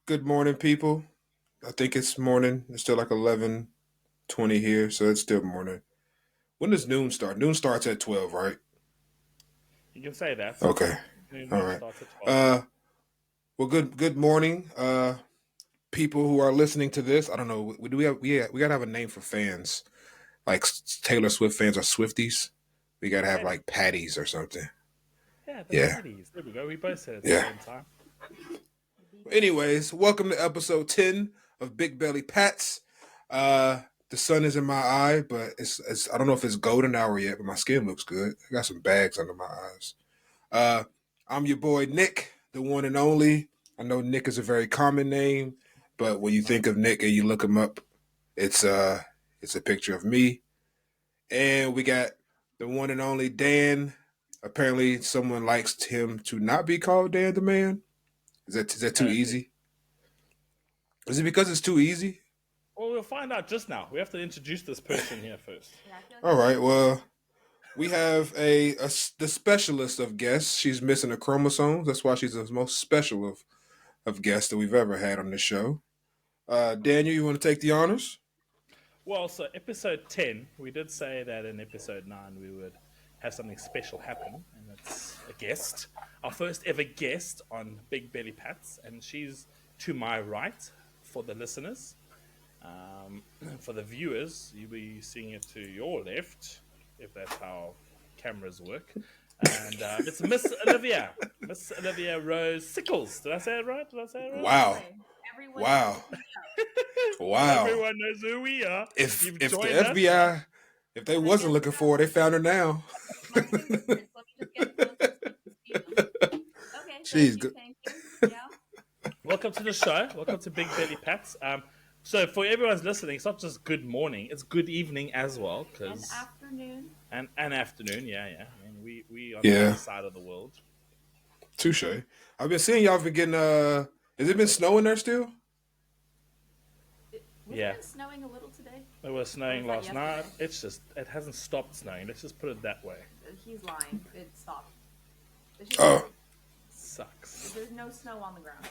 Good morning, people. I think it's morning. It's still like 11:20 here, so it's still morning. When does noon start? Noon starts at 12, right? You can say that. Okay. All Noon right. starts at 12. Uh, well, good morning, people who are listening to this. I don't know. Do we gotta have a name for fans, like Taylor Swift fans or Swifties. We gotta have Patties. like patties or something. Yeah, the Yeah, patties. There we go. We both said it at the yeah. same time. The beef patties. Anyways, welcome to episode 10 of Big Belly Pats. The sun is in my eye, but it's I don't know if it's golden hour yet, but my skin looks good. I got some bags under my eyes. Uh, I'm your boy Nick, the one and only. I know Nick is a very common name, but when you think of Nick and you look him up, it's uh it's a picture of me. And we got the one and only Dan. Apparently someone likes him to not be called Dan the Man. Is that too Apparently. easy? Is it because it's too easy? Well, we'll find out just now. We have to introduce this person here first. Yeah, I feel like All it's right. too easy. Well, we have the specialist of guests. She's missing a chromosome. That's why she's the most special of guests that we've ever had on this show. Daniel, you want to take the honors? Well, so episode 10, we did say that in episode 9 we would have something special happen, and it's a guest. Our first ever guest on Big Belly Pats, and she's to my right for the listeners. For the viewers, you'll be seeing it to your left, if that's how cameras work. And it's Miss Olivia Rose Sickles. Did I say it right? Did I say it right? Wow. Exactly. Everyone knows Wow. who we are. Wow. Everyone knows who we are. If You've if the joined us. FBI if they But wasn't guess looking what? for her, they found her now. My fingerprints. Let me just get closer so you can see them. Okay, thank She's you, good. thank you. Yeah. Welcome to the show. Welcome to Big Belly Pats. So for everyone's listening, it's not just good morning; it's good evening as well. And Cause afternoon. and afternoon, yeah. I mean, we on the other Yeah. side of the world. Touche. I've been seeing y'all been getting has it been snowing there still? Was it Yeah, been snowing a little today? it was Or snowing was that last night. yesterday? It hasn't stopped snowing. Let's just put it that way. He's lying. It stopped. It's just Oh, Sucks. there's no snow on the ground.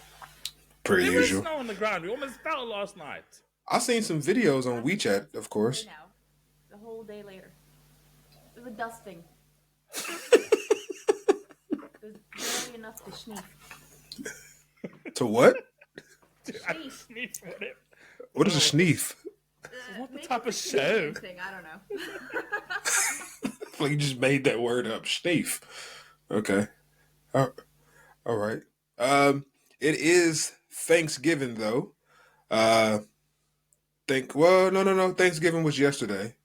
pretty There is usual. snow on the ground. We almost fell last night. I seen some videos on Last night WeChat, was of today course. now. The whole day later. It was a dusting. There's barely enough to sneeze. To what? I Sneeze. sneeze whatever. I What don't is know a what this. sneef? It's not the Maybe type of it's a Canadian show. thing. I don't know. Like you just made that word up, sneef. Okay. All all right. It is Thanksgiving though. Uh, no. Thanksgiving was yesterday.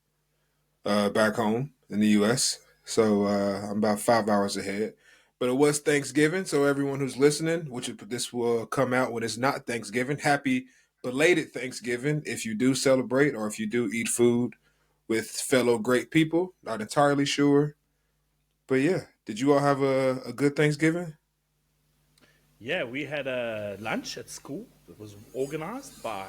Back home in the U.S. So I'm about 5 hours ahead. But it was Thanksgiving, so everyone who's listening, this will come out when it's not Thanksgiving. Happy belated Thanksgiving if you do celebrate or if you do eat food with fellow great people. Not entirely sure, but yeah. Did you all have a good Thanksgiving? Yeah, we had a lunch at school that was organized by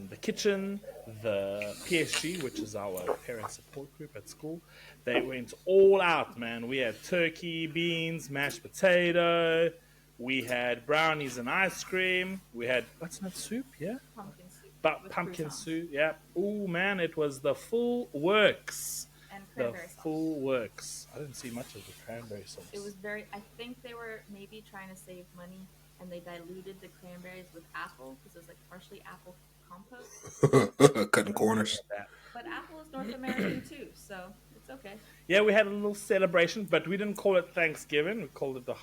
the kitchen, the PSG, which is our parent support group at school. They went all out, man. We had turkey, beans, mashed potato. We had brownies and ice cream. We had butternut soup, yeah, Pumpkin soup but with pumpkin croutons soup, yeah. Oh man, it was the full works. and The cranberry sauce. full works. I didn't see much of the cranberry It was sauce. very. I think they were maybe trying to save money, and they diluted the cranberries with apple because it was like partially apple compote. Cutting corners. That. But apple is North American too, so it's okay. Yeah, we had a little celebration, but we didn't call it Thanksgiving. We called it a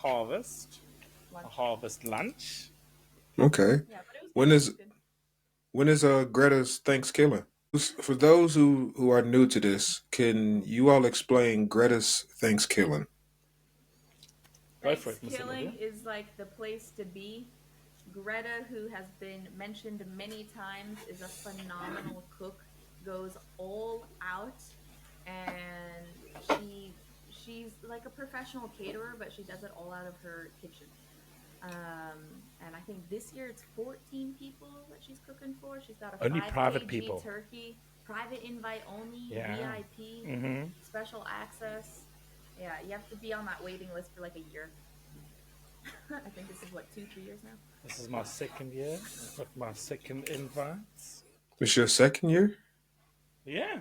Lunch. harvest lunch. Okay. Yeah, but it was good. When It is was good. when is Greta's Thanksgiving? For those who are new to this, can you all explain Greta's Thanksgiving? Go for it, Miss Thanksgiving Olivia. is like the place to be. Greta, who has been mentioned many times, is a phenomenal cook. Goes all out, and she's like a professional caterer, but she does it all out of her kitchen. And I think this year it's 14 people that she's cooking for. She's got a Only 5 private kg people. turkey, private invite only, Yeah. VIP, Mm-hmm. special access. Yeah, you have to be on that waiting list for like a year. I think this is what 2, 3 years now. This is my second year. I've got my second invites. This your second year? Yeah.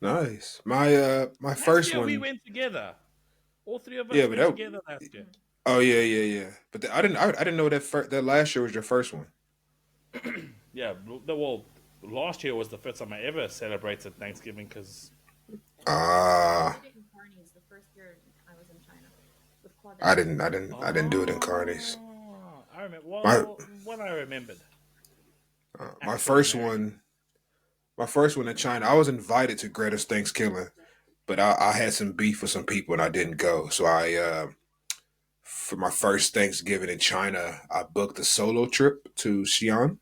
Nice. My Last first year we one. went together. All three of us Yeah, but went that. together last year. Mhm. Oh yeah. But I didn't know that that last year was your first one. Yeah. Well, last year was the first time I ever celebrated Thanksgiving because I Ah, did it in Carney's the first year I was in China with I Claudette. didn't I didn't I didn't do it in Carney's. I remember. My Well, what I remembered, my African first American. one. My first one in China. I was invited to Greta's Thanksgiving, but I had some beef with some people and I didn't go. So for my first Thanksgiving in China, I booked a solo trip to Xi'an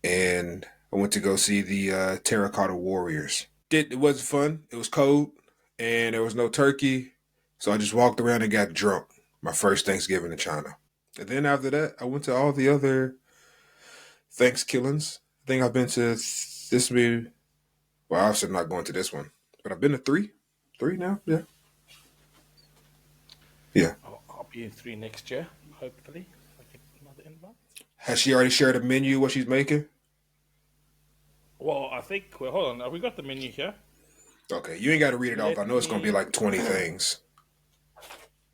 and I went to go see the Terracotta Warriors. It was fun. It was cold and there was no turkey, so I just walked around and got drunk. My first Thanksgiving in China, and then after that, I went to all the other Thanksgivings. I think I've been to this be well, obviously I'm not going to this one, but I've been to three now. Yeah, yeah. I'll be in 3 next year, hopefully. If I get another invite. Has she already shared a menu what she's making? Well, I think. Well, hold on. Have we got the menu here? Okay, you ain't got to read it off. Let I know it's gonna be me like 20 things.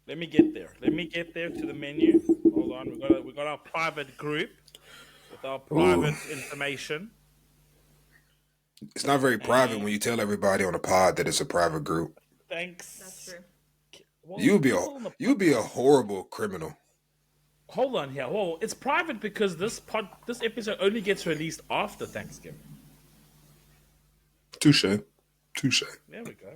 let me get there. Let me get there to the menu. Hold on. We got our private group with our Ooh, private information. it's not very private And when you tell everybody on a pod that it's a private group. That's thanks. true. Well, You would be a people on the you would be a horrible criminal. hold on here. Well, it's private because this episode only gets released after Thanksgiving. Touche, touche. There we go.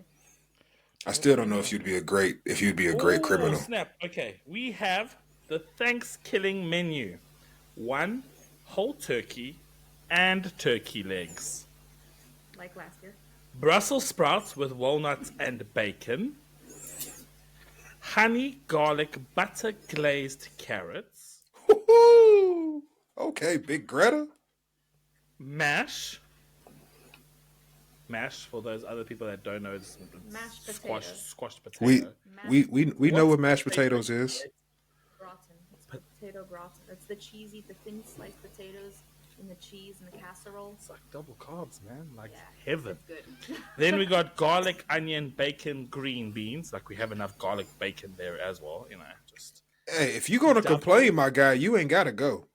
I Let still don't know me. if you'd be a great Oh criminal. snap! Okay, we have the Thanksgiving menu: one whole turkey and turkey legs, Like last year. Brussels sprouts with walnuts and bacon, honey garlic butter glazed carrots, Woo-hoo! Okay, Big Greta. mash. Mash for those other people that don't know, it's Mashed squash potatoes. squashed We potato. we Mashed we we know What's what my mashed favorite? potatoes is. gratin. It's potato gratin. It's the cheesy, the thin sliced potatoes and the cheese and the casserole. It's like double carbs, man. Like Yeah, heaven. it's good. Then we got garlic, onion, bacon, green beans. Like we have enough garlic bacon there as well. Just Hey, if you're gonna double. complain, my guy, you ain't gotta go.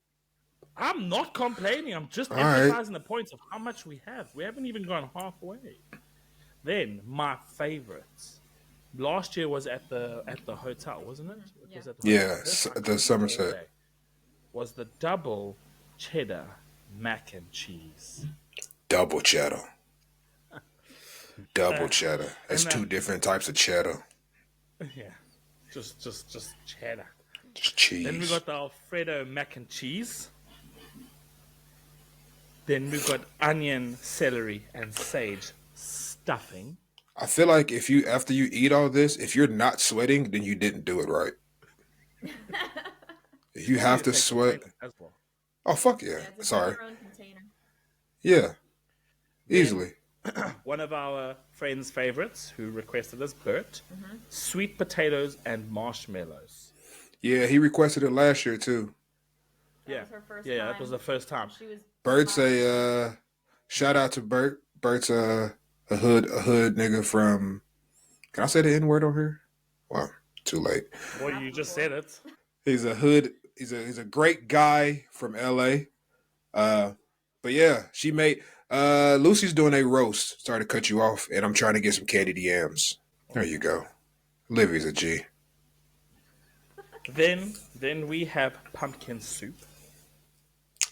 I'm not complaining. I'm just All right. emphasizing the points of how much we have. We haven't even gone halfway. Then my favorites. Last year was at the hotel, wasn't it? It Yeah. was at the hotel. Yeah, This I the cooked all Somerset. day. Was the double cheddar mac and cheese. Double cheddar. Double Uh, cheddar. That's and two different types of cheddar. yeah, just cheddar. Just Then we cheese. got the Alfredo mac and cheese. Then we got onion, celery, and sage stuffing. I feel like if you after you eat all this, if you're not sweating, then you didn't do it right. If you You need have to to take sweat, containers as well. oh fuck yeah. Yeah, to bring Sorry. your own container. Yeah, Then easily. one of our friends' favorites who requested us, Bert, Mm-hmm. sweet potatoes and marshmallows. Yeah, he requested it last year too. That Yeah, was her first yeah, time. that was the first time. She was Bert's laughing so a hard. shout out to Bert. Bert's a hood nigga from. Can I say the N word on here? Well, too late. Well, you Happened just before. said it. He's a hood. He's a great guy from L.A. Uh, but yeah, she made. Lucy's doing a roast. Sorry to cut you off, and I'm trying to get some candied yams. There you go. Livy's a G. Then we have pumpkin soup.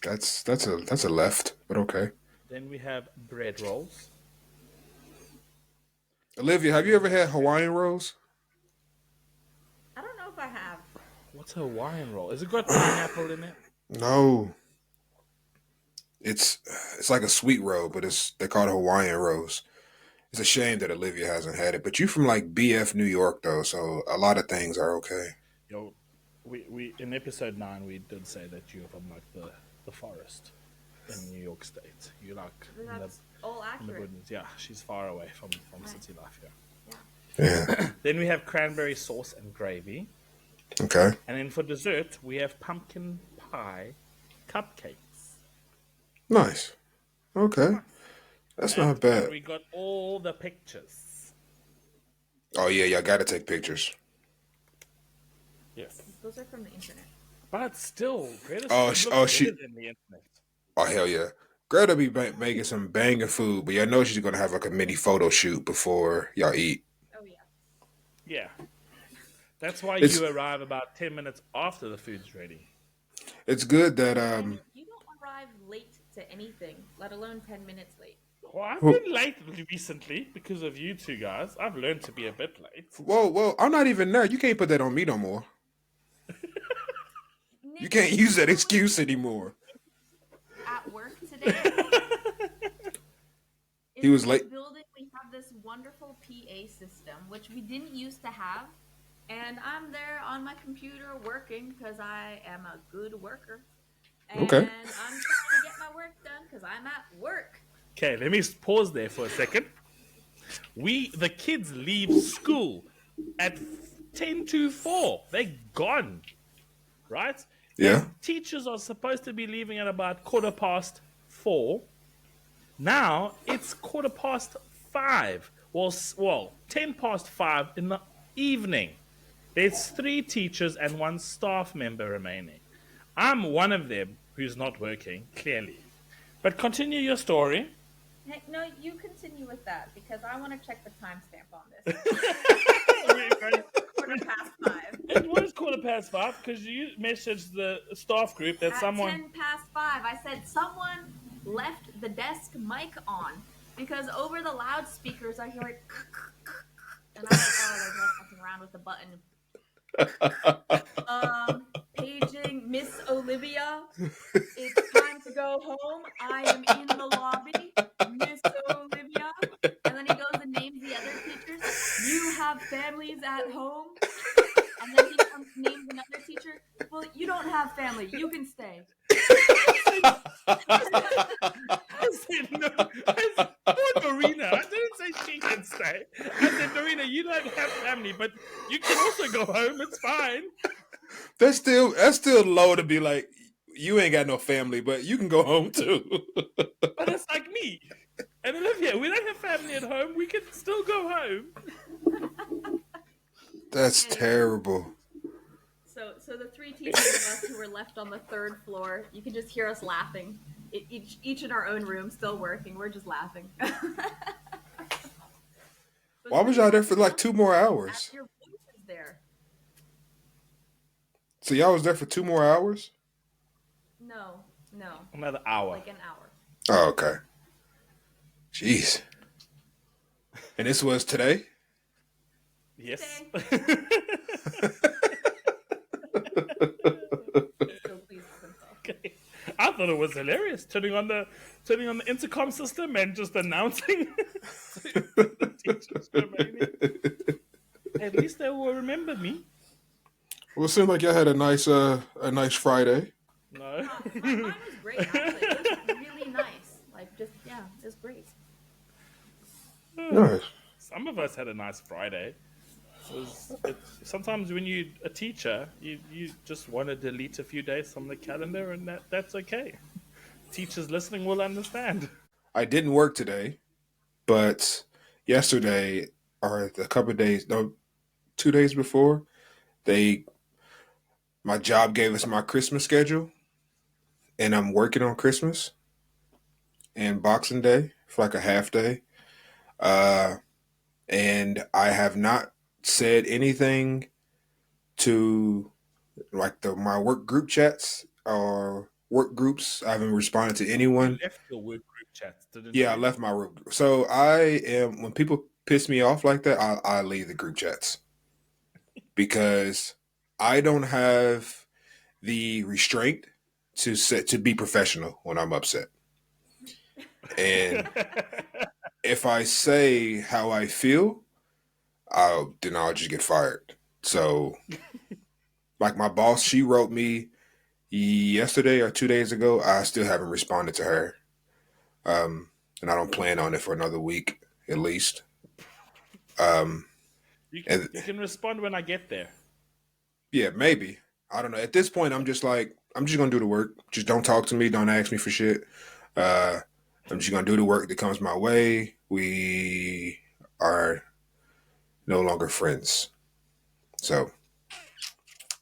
That's a left, but okay. Then we have bread rolls. Olivia, have you ever had Hawaiian rolls? I don't know if I have. What's a Hawaiian roll? Is it got pineapple in it? No. It's it's like a sweet roll, but they're called Hawaiian rolls. It's a shame that Olivia hasn't had it. But you from like BF New York though, so a lot of things are okay. Yo, we in episode 9 we did say that you're from like the forest in New York State. You like That's all in the accurate. woodlands. Yeah, she's far away from Nice. city life here. Yeah. Yeah. Then we have cranberry sauce and gravy. Okay. And then for dessert, we have pumpkin pie cupcakes. Nice. Okay. Nice. That's not And bad. we got all the pictures. Oh yeah, y'all gotta take pictures. Yes. Those are from the internet. But still, Greta's Oh, food looks oh better she. than the internet. Oh hell yeah. Greta be making some banging food, but y'all know she's gonna have like a mini photo shoot before y'all eat. Oh yeah. Yeah. That's why It's you arrive about 10 minutes after the food's ready. it's good that And you don't arrive late to anything, let alone 10 minutes late. Well, I've whoa been late recently because of you two guys. I've learned to be a bit late. whoa. I'm not even there. You can't put that on me no more. You Nick, can't did use you that know what excuse anymore. at work today? He In was this late. building, we have this wonderful PA system, which we didn't used to have. And I'm there on my computer working because I am a good worker. Okay. And I'm trying to get my work done because I'm at work. Okay, let me pause there for a second. The kids leave school at 10 to 4. They're gone, right? Yeah. And teachers are supposed to be leaving at about 4:15. Now it's 5:15. Well, 10 past 5 in the evening. There's 3 teachers and 1 staff member remaining. I'm one of them who's not working, clearly. But continue your story. Hey, no, you continue with that because I want to check the timestamp on this. Quarter past 5. It was 5:15 because you messaged the staff group that At someone. 5, I said someone left the desk mic on because over the loudspeakers I hear it, and I'm like, oh, there's no fucking around with the button. Paging Miss Olivia. It's time to go home. I am in the lobby, Miss Olivia. And then he goes and names the other teachers. You have families at home. And then he names another teacher. Well, you don't have family. You can stay. I said no. Poor Norina. I didn't say she can stay. I said, Norina, you don't have family, but you can also go home. It's fine. That's still low to be like you ain't got no family, but you can go home too. But it's like me and Olivia. We don't have family at home. We can still go home. That's Anyway. terrible. So the 3 teachers of us who were left on the 3rd floor, you can just hear us laughing. Each in our own room, still working. We're just laughing. Why was y'all there for like 2 more At hours? your voices there. So y'all was there for 2 more hours? No, Another hour. like an hour. Oh, okay. Jeez. And this was today? Yes. Today. He's so pleased with himself. Okay. I thought it was hilarious turning on the intercom system and just announcing the teachers remaining. At least they will remember me. Well, it seemed like y'all had a nice Friday. No. Mine was great, actually. It was really nice. Like, just, yeah, it was great. Nice. Some of us had a nice Friday. Sometimes when you're a teacher, you just want to delete a few days from the calendar, and that's okay. Teachers listening will understand. I didn't work today, but yesterday or a couple of days, no, 2 days before, they my job gave us my Christmas schedule, and I'm working on Christmas and Boxing Day for like a half day. Uh, and I have not said anything to like my work group chats or work groups. I haven't responded to You anyone. left your work group chat, didn't Yeah, I you? left my work. So I am when people piss me off like that, I leave the group chats because I don't have the restraint to be professional when I'm upset. And if I say how I feel, then I'll just get fired. So, like my boss, she wrote me yesterday or 2 days ago. I still haven't responded to her, and I don't plan on it for another week at least. Um, you and you can respond when I get there. Yeah, maybe. I don't know. At this point, I'm just like, I'm just gonna do the work. Just don't talk to me. Don't ask me for shit. Uh, I'm just gonna do the work that comes my way. We are no longer friends. So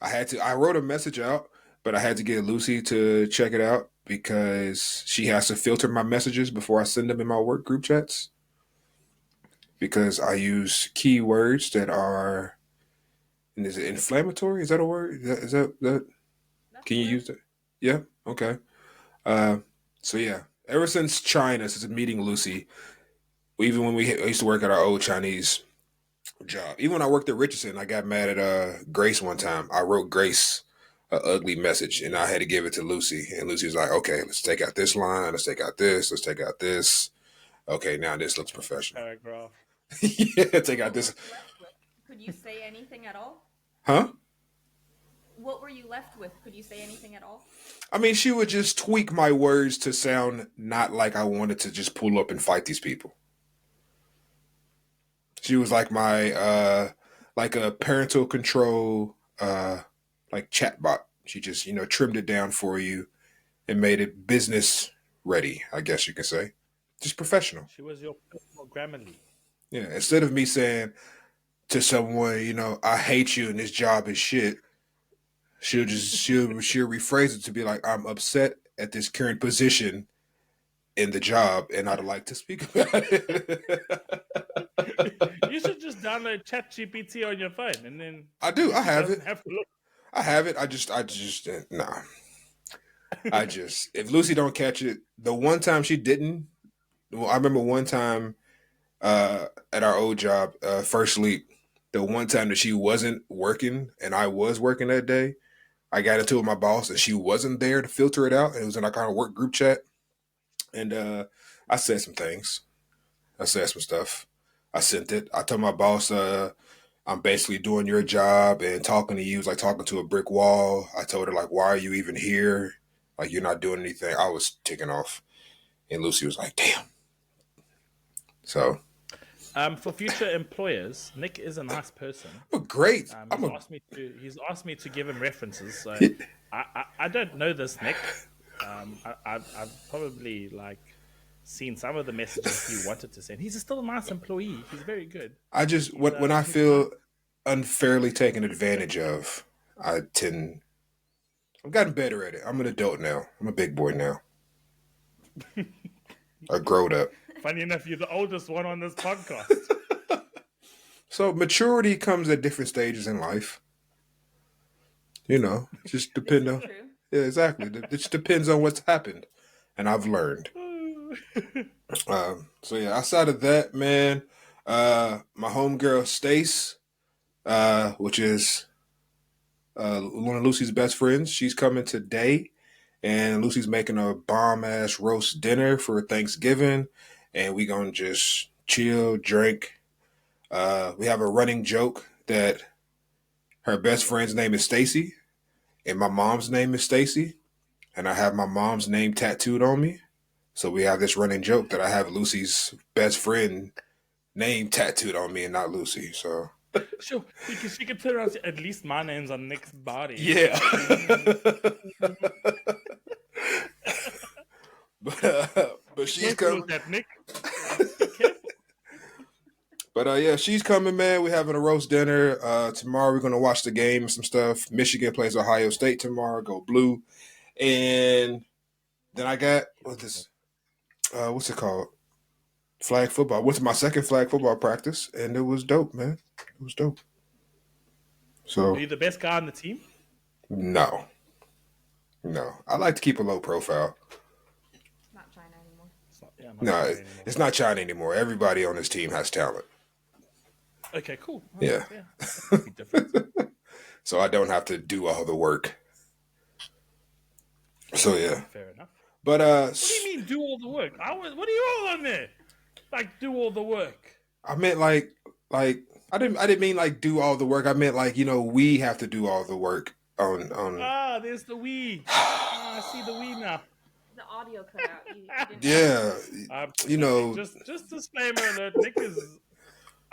I had to. I wrote a message out, but I had to get Lucy to check it out because she has to filter my messages before I send them in my work group chats. Because I use keywords that are, and is it inflammatory? Is that a word? Is that That's can a you word. use that? Yeah. Okay. Uh, so yeah, ever since China, since meeting Lucy, even when I used to work at our old Chinese job, even when I worked at Richardson, I got mad at Grace one time. I wrote Grace a ugly message, and I had to give it to Lucy, and Lucy was like, "Okay, let's take out this line. Let's take out this. Let's take out this. Okay, now this looks Change the professional. paragraph. Yeah, take out What were this, you left with? Could you say anything at all? huh?" What were you left with? Could you say anything at all? I mean, she would just tweak my words to sound not like I wanted to just pull up and fight these people. She was like my like a parental control like chatbot. She just, trimmed it down for you and made it business ready, I guess you could say. Just professional. She was your personal Grammarly. Yeah. Instead of me saying to someone, I hate you and this job is shit, she'll rephrase it to be like, I'm upset at this current position in the job and I'd like to speak about it. You should just download ChatGPT on your phone, and then I do. I she have it. doesn't have to look. I have it. Nah. If Lucy don't catch it, the one time she didn't, well, I remember one time at our old job, first leap, the one time that she wasn't working and I was working that day, I got into it with my boss and she wasn't there to filter it out. It was in our kind of work group chat. And I said some things. I said some stuff. I sent it. I told my boss, I'm basically doing your job and talking to you is like talking to a brick wall. I told her, like, why are you even here? Like, you're not doing anything. I was ticking off. And Lucy was like, damn. So, For future employers, Nick is a nice person. I'm a great. I'm He's a. asked me to. He's asked me to give him references. So I don't know this Nick. I've probably seen some of the messages he wanted to send. He's still a nice employee. He's very good. I just, when I He's nice. feel unfairly taken advantage of, I tend. I've gotten better at it. I'm an adult now. I'm a big boy now. I growed up. Funny enough, you're the oldest one on this podcast. So maturity comes at different stages in life. Just This depend is on. true. Yeah, exactly. It just depends on what's happened, and I've learned. So yeah, outside of that, man, my homegirl Stace, which is one of Lucy's best friends, she's coming today, and Lucy's making a bomb ass roast dinner for Thanksgiving, and we gonna just chill, drink. We have a running joke that her best friend's name is Stacy, and my mom's name is Stacy, and I have my mom's name tattooed on me. So we have this running joke that I have Lucy's best friend name tattooed on me and not Lucy. So Sure, because she could turn around and say, at least my name's on Nick's body. yeah. but she's Careful coming. with that, Nick. Be careful. But yeah, she's coming, man. We're having a roast dinner. Tomorrow we're gonna watch the game and some stuff. Michigan plays Ohio State tomorrow. Go blue. And then I got what's it called? Flag football. Went to my second flag football practice, and it was dope, man. It was dope. Are So you the best guy on the team? no, no, I like to keep a low profile. It's not China anymore. Not No, China anymore. it's not China anymore. Everybody on this team has talent. Okay, cool. Yeah. That's a big difference. So I don't have to do all the work. So yeah. Fair enough. But What do you mean do all the work? What are you all on there? Like do all the work. I meant like I didn't mean like do all the work. I meant like, we have to do all the work on Ah, there's the Wii. I see the Wii now. The audio cut out. You didn't yeah, Um, you know, just disclaimer alert. Nick is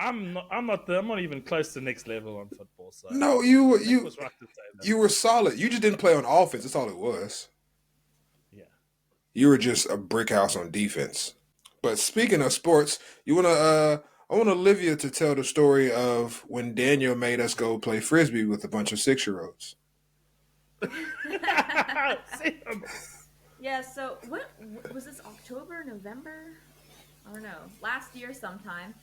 I'm not even close to next level on football. So No, Nick was right to say that. you were solid. You just didn't play on offense. That's all it was. Yeah. You were just a brick house on defense. But speaking of sports, I want Olivia to tell the story of when Daniel made us go play frisbee with a bunch of 6-year-olds. Yeah, so what was this, October, November? I don't know. Last year sometime.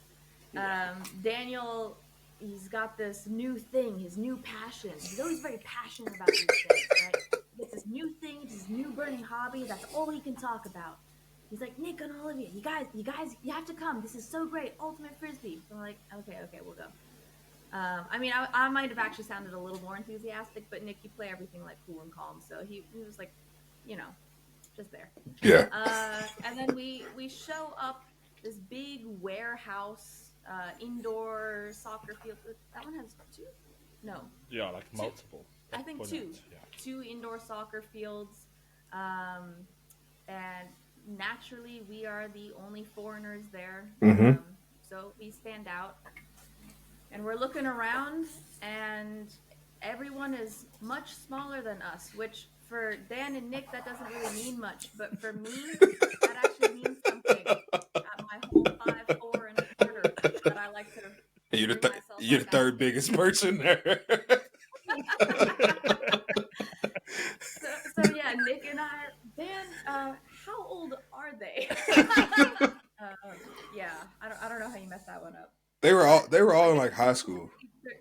Daniel, he's got this new thing, his new passion. He's always very passionate about these things, right? He gets this new thing, this new burning hobby. That's all he can talk about. He's like, Nick and Olivia, you guys, you have to come. This is so great, ultimate frisbee. So I'm like, okay, we'll go. I mean, I might have actually sounded a little more enthusiastic, but Nick, you play everything like cool and calm, so he was like, you know, just there. Yeah. And then we show up this big warehouse, indoor soccer field. That one has two? No. Yeah, like multiple. I think two. Yeah. Two indoor soccer fields. And naturally, we are the only foreigners there. Mm-hmm. So we stand out. And we're looking around, and everyone is much smaller than us, which for Dan and Nick, that doesn't really mean much. But for me, that actually means something. At my whole 5'4" and a quarter, that I like to. You're the third biggest person there. So yeah, Nick and I, Dan, how old are they? Yeah, I don't know how you messed that one up. They were all in like high school. There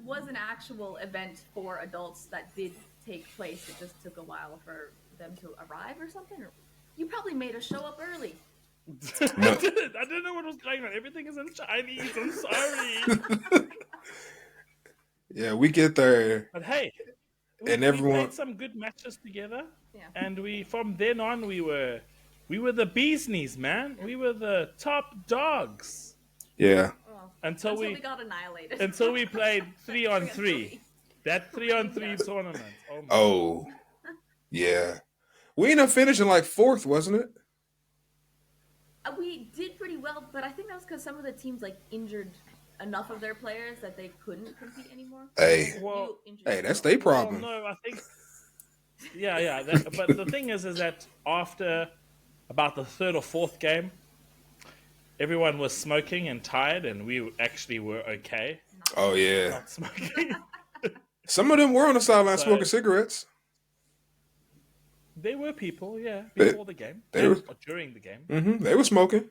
was an actual event for adults that did take place. It just took a while for them to arrive or something. Or you probably made us show up early. No. I didn't know what was going on. Everything is in Chinese. I'm sorry. Yeah, we get there. But hey, And we everyone- played some good matches together. Yeah. And from then on we were the bee's knees, man. We were the top dogs. Yeah. Well, Until we got annihilated. Until we played 3-on-3. That 3-on-3 tournament. Oh, my Oh. Yeah. We ended up finishing like 4th, wasn't it? We did pretty well, but I think that was because some of the teams like injured enough of their players that they couldn't compete anymore. Hey. Well, Hey, that's their problem. Well, no, I think. Yeah. But the thing is that after about the 3rd or 4th game, everyone was smoking and tired, and we actually were okay. Oh yeah. Not smoking. Some of them were on the sideline So- smoking cigarettes. There were people, yeah, before the game, were- or during the game. Mm-hmm. They were smoking.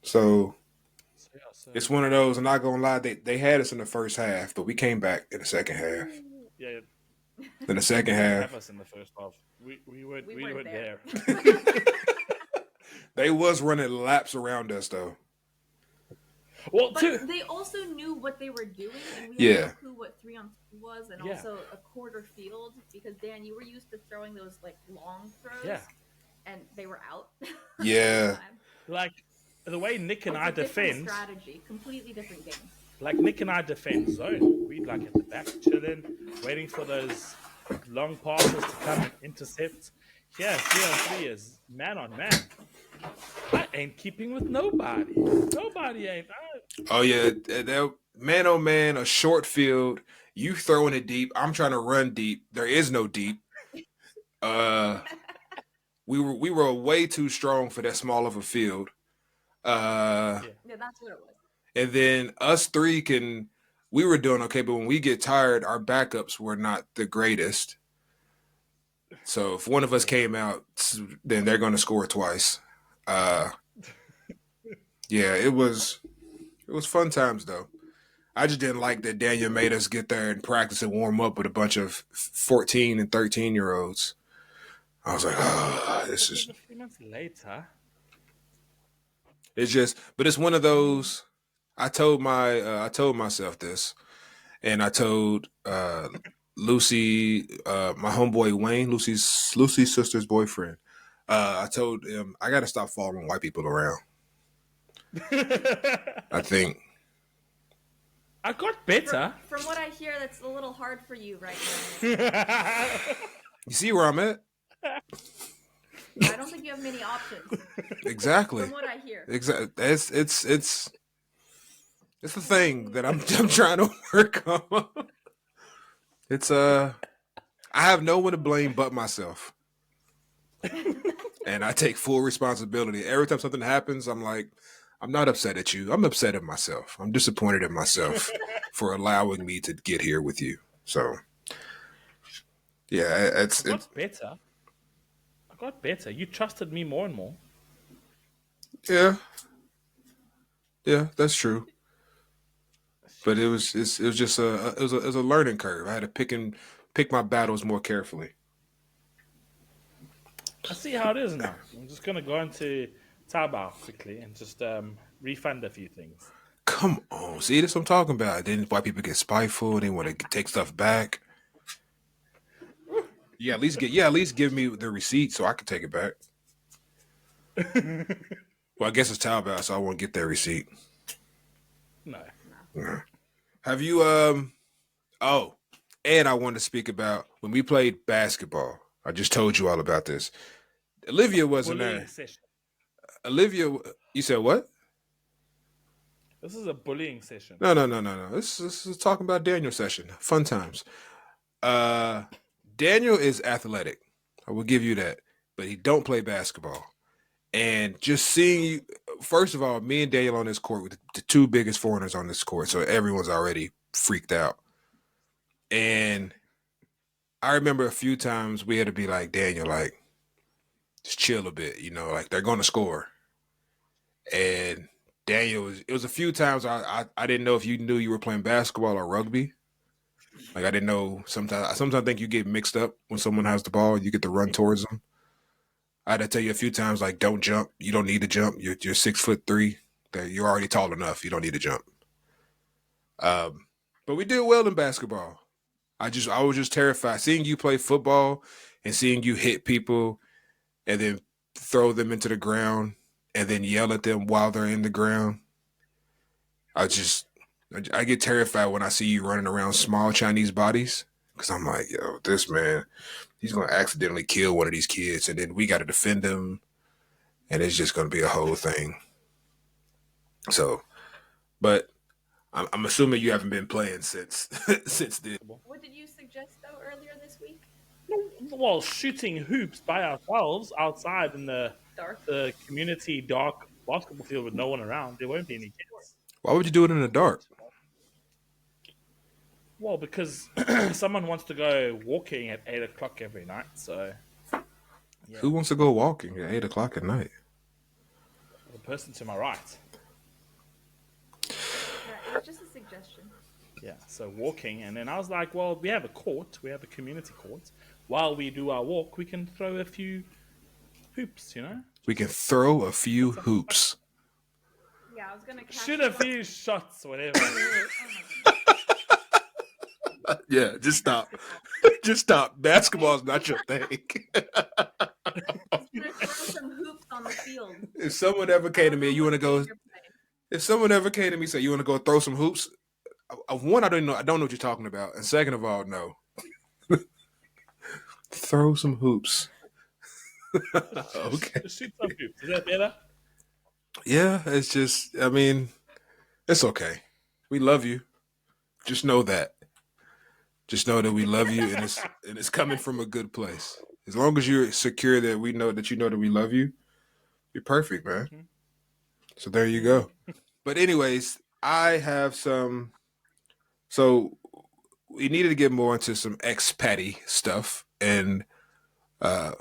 So So it's one of those. I'm not gonna lie. They had us in the first half, but we came back in the second half. yeah, In the second have half, us in the first half. We weren't weren't there. they was running laps around us though. Well, But they also knew what they were doing, and we Yeah. had no clue what 3-on-3 was, and Yeah. also a quarter field, because Dan, you were used to throwing those like long throws, Yeah. and they were out. Yeah. like the way Nick and It's I a different defend, strategy, completely different game. like Nick and I defend zone. We'd like at the back chilling, waiting for those long passes to come and intercept. Yeah, 3-on-3 is man on man. I ain't keeping with nobody. Nobody ain't. Oh yeah. That man oh man, a short field. You throwing it deep. I'm trying to run deep. There is no deep. We were way too strong for that small of a field. Yeah, that's what it was. And then us three we were doing okay, but when we get tired, our backups were not the greatest. So if one of us came out, then they're going to score twice. Yeah, it was fun times though. I just didn't like that Daniel made us get there and practice and warm up with a bunch of 14 and 13-year-olds. I was like, oh, this is. A few months later. It's just, but it's one of those. I told myself this, and I told Lucy, my homeboy Wayne, Lucy's sister's boyfriend. I told him I got to stop following white people around. I think. I got better. From what I hear, that's a little hard for you right now. You see where I'm at? I don't think you have many options, Exactly. from what I hear. Exactly. It's the thing that I'm trying to work on. It's I have no one to blame but myself. And I take full responsibility. Every time something happens, I'm like, I'm not upset at you. I'm upset at myself. I'm disappointed in myself for allowing me to get here with you. So yeah, I it's got better. I got better. You trusted me more and more. yeah, yeah, that's true. But Sheesh. it was just it was a learning curve. I had to pick my battles more carefully. I see how it is now. I'm just gonna go into Taobao quickly and just refund a few things. Come on, see this what I'm talking about. Then why people get spiteful? They want to take stuff back. At least give me the receipt so I can take it back. Well, I guess it's Taobao, so I won't get that receipt. No. No. Yeah. Have you Oh, and I wanted to speak about when we played basketball. I just told you all about this. Olivia wasn't Bullying there. session. Olivia, you said what? This is a bullying session. No. This is talking about Daniel session. Fun times. Uh, Daniel is athletic. I will give you that, but he don't play basketball. And just seeing you, first of all, me and Daniel on this court with the two biggest foreigners on this court, so everyone's already freaked out. And I remember a few times we had to be like, Daniel, like, just chill a bit, like they're going to score. And it was a few times I didn't know if you knew you were playing basketball or rugby. Like I didn't know. Sometimes I think you get mixed up when someone has the ball and you get to run towards them. I had to tell you a few times like, don't jump. You don't need to jump. You're 6'3". That you're already tall enough. You don't need to jump. But we did well in basketball. I was just terrified seeing you play football and seeing you hit people and then throw them into the ground and then yell at them while they're in the ground. I just I get terrified when I see you running around small Chinese bodies because I'm like, yo, this man, he's gonna accidentally kill one of these kids, and then we got to defend them, and it's just gonna be a whole thing. So, but I'm assuming you haven't been playing since since then. What did you suggest though earlier this week? Well, shooting hoops by ourselves outside in Dark. the community dark basketball field with no one around, there won't be any kids. Why would you do it in the dark? Well, because someone wants to go walking at 8 o'clock every night, so yeah, Who wants to go walking at 8 o'clock at night? the person to my right. Yeah, it was just a suggestion. Yeah, so walking, and then I was like, well, we have a court, we have a community court. While we do our walk, we can throw a few hoops, We can throw a few hoops. Yeah, I was gonna catch Shoot you a up. few shots, whatever. Oh my Yeah, just stop. Just stop. Basketball's not your thing. He's gonna throw some hoops on the field. If someone ever came to me, you want to go. You're playing. If someone ever came to me and said you want to go throw some hoops, one I don't know. I don't know what you're talking about, and second of all, no. Throw some hoops. Okay. Shoot some hoops. Is that better? Yeah, it's just. I mean, it's okay. We love you. Just know that. Just know that we love you, and it's coming from a good place. As long as you're secure that we know that you know that we love you, you're perfect, man. Mhm. So there you go. But anyways, I have some. So we needed to get more into some expatty stuff, and uh,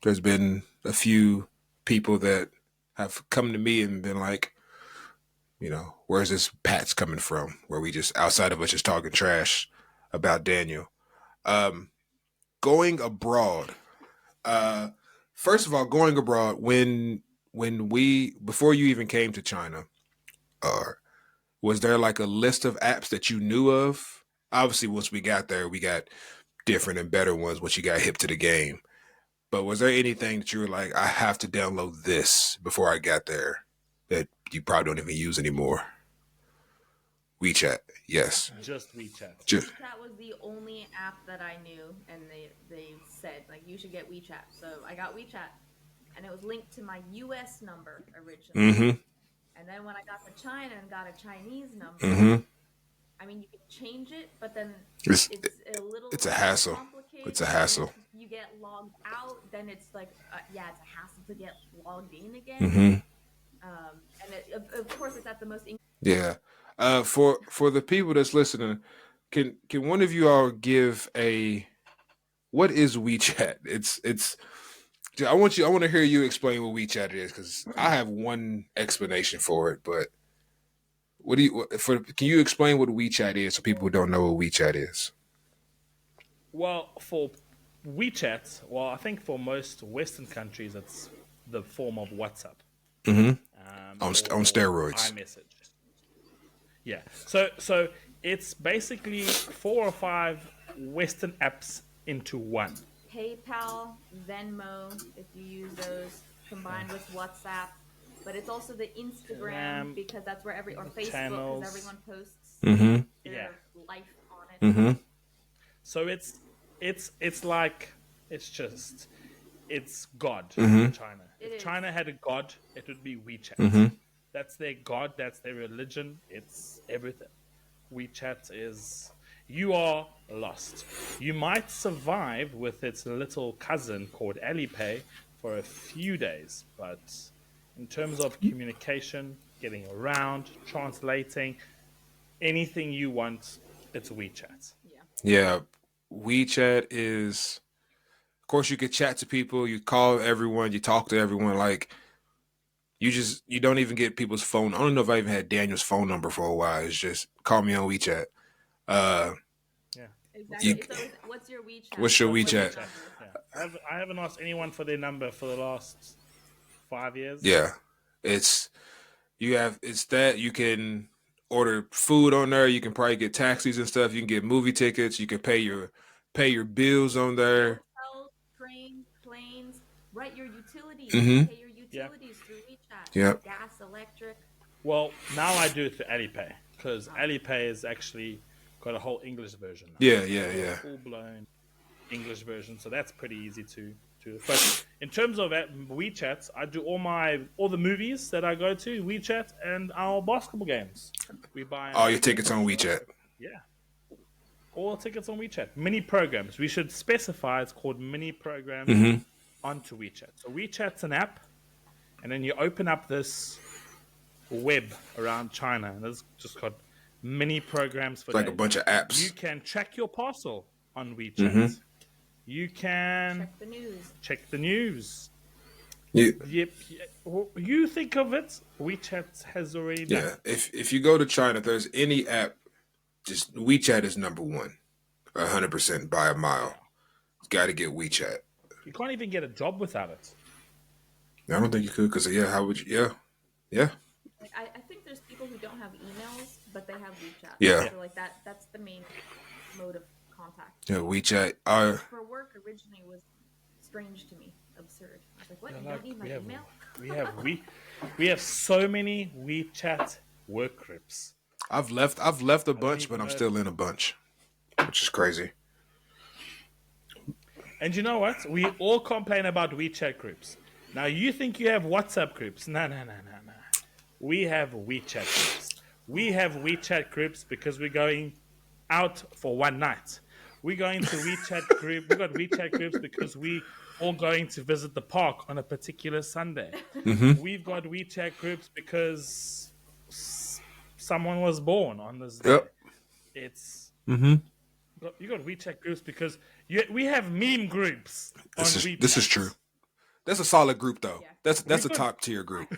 there's been a few people that have come to me and been like, where's this Pat's coming from? Where we just outside of us just talking trash about Daniel. Um, Going abroad. Uh, First of all, going abroad when we before you even came to China, or was there like a list of apps that you knew of? Obviously, once we got there, we got different and better ones once you got hip to the game. But was there anything that you were like, I have to download this before I got there that you probably don't even use anymore? WeChat, yes. Just WeChat. Just, WeChat was the only app that I knew, and they said like you should get WeChat, so I got WeChat. and it was linked to my US number originally. Mm-hmm. And then when I got to China and got a Chinese number, Mm-hmm. I mean, you can change it, but then It's it's a it's little a hassle. It's a complicated. And then if hassle. you get logged out, then it's like, yeah, it's a hassle to get logged in again. Mm-hmm. And of course, it's at the most. Yeah. For the people that's listening, can one of you all give a what is WeChat? It's I want to hear you explain what WeChat is because I have one explanation for it, but what do you for? Can you explain what WeChat is so people who don't know what WeChat is? Well, for WeChat, well, I think for most Western countries, it's the form of WhatsApp Mm-hmm. On or steroids. iMessage. Yeah. So it's basically 4 or 5 Western apps into one. PayPal, Venmo, if you use those, combined with WhatsApp. But it's also the Instagram Ram, because that's where or Facebook because channels. everyone posts Mm-hmm. Yeah. their life on it. Mm-hmm. So it's like it's God Mm-hmm. in China. It If is. China had a God, it would be WeChat. Mm-hmm. That's their God. That's their religion. It's everything. WeChat is you are lost. You might survive with its little cousin called Alipay for a few days, but in terms of communication, getting around, translating, anything you want, it's WeChat. Yeah. Yeah. WeChat is, of course, you could chat to people, you call everyone, you talk to everyone. Like you don't even get people's phone. I don't know if I even had Daniel's phone number for a while. It's just call me on WeChat. Uh, Yeah. Exactly. you, It's always, what's your WeChat? what's your What's my WeChat? WeChat? Yeah. I haven't asked anyone for their number for the last 5 years. Yeah, it's it's that you can order food on there. You can probably get taxis and stuff. You can get movie tickets. You can pay your bills on there. Hotels, trains, planes, write your utilities. Mm-hmm. Pay your Yeah. utilities through WeChat. Yep. Gas, electric. Well, now I do it through Alipay because Alipay has actually got a whole English version now. Yeah, yeah, yeah. Full blown English version, so that's pretty easy to. But in terms of WeChat, I do all the movies that I go to WeChat and our basketball games. We buy All your tickets on WeChat. Yeah, all tickets on WeChat. Mini programs. We should specify it's called mini programs Mm-hmm. onto WeChat. So WeChat's an app, and then you open up this web around China, and it's just got mini programs for Like a days. bunch of apps. You can track your parcel on WeChat. Mm-hmm. You can Check the news. check the news. Yeah. Yep. You think of it, WeChat has already done. Yeah. If you go to China, if there's any app, just WeChat is number one, 100% by a mile. Got to get WeChat. You can't even get a job without it. I don't think you could because how would you? Yeah. Like, I think there's people who don't have emails, but they have WeChat. Yeah. So like that's the main mode of contact. Yeah, WeChat. For work originally was strange to me, absurd. I was like, what? They're You like, don't need my we have- email? we have so many WeChat work groups. I've left a bunch, even but I'm know. still in a bunch, which is crazy. And you know what? We all complain about WeChat groups. Now you think you have WhatsApp groups? No. We have WeChat groups. We have WeChat groups because we're going out for one night. We're going to WeChat group. We got WeChat groups because we all going to visit the park on a particular Sunday. Mm-hmm. We've got WeChat groups because someone was born on this day. Yep. It's Mm-hmm. you got WeChat groups because we have meme groups on WeChat. This is true. That's a solid group though. Yeah. That's a top tier group.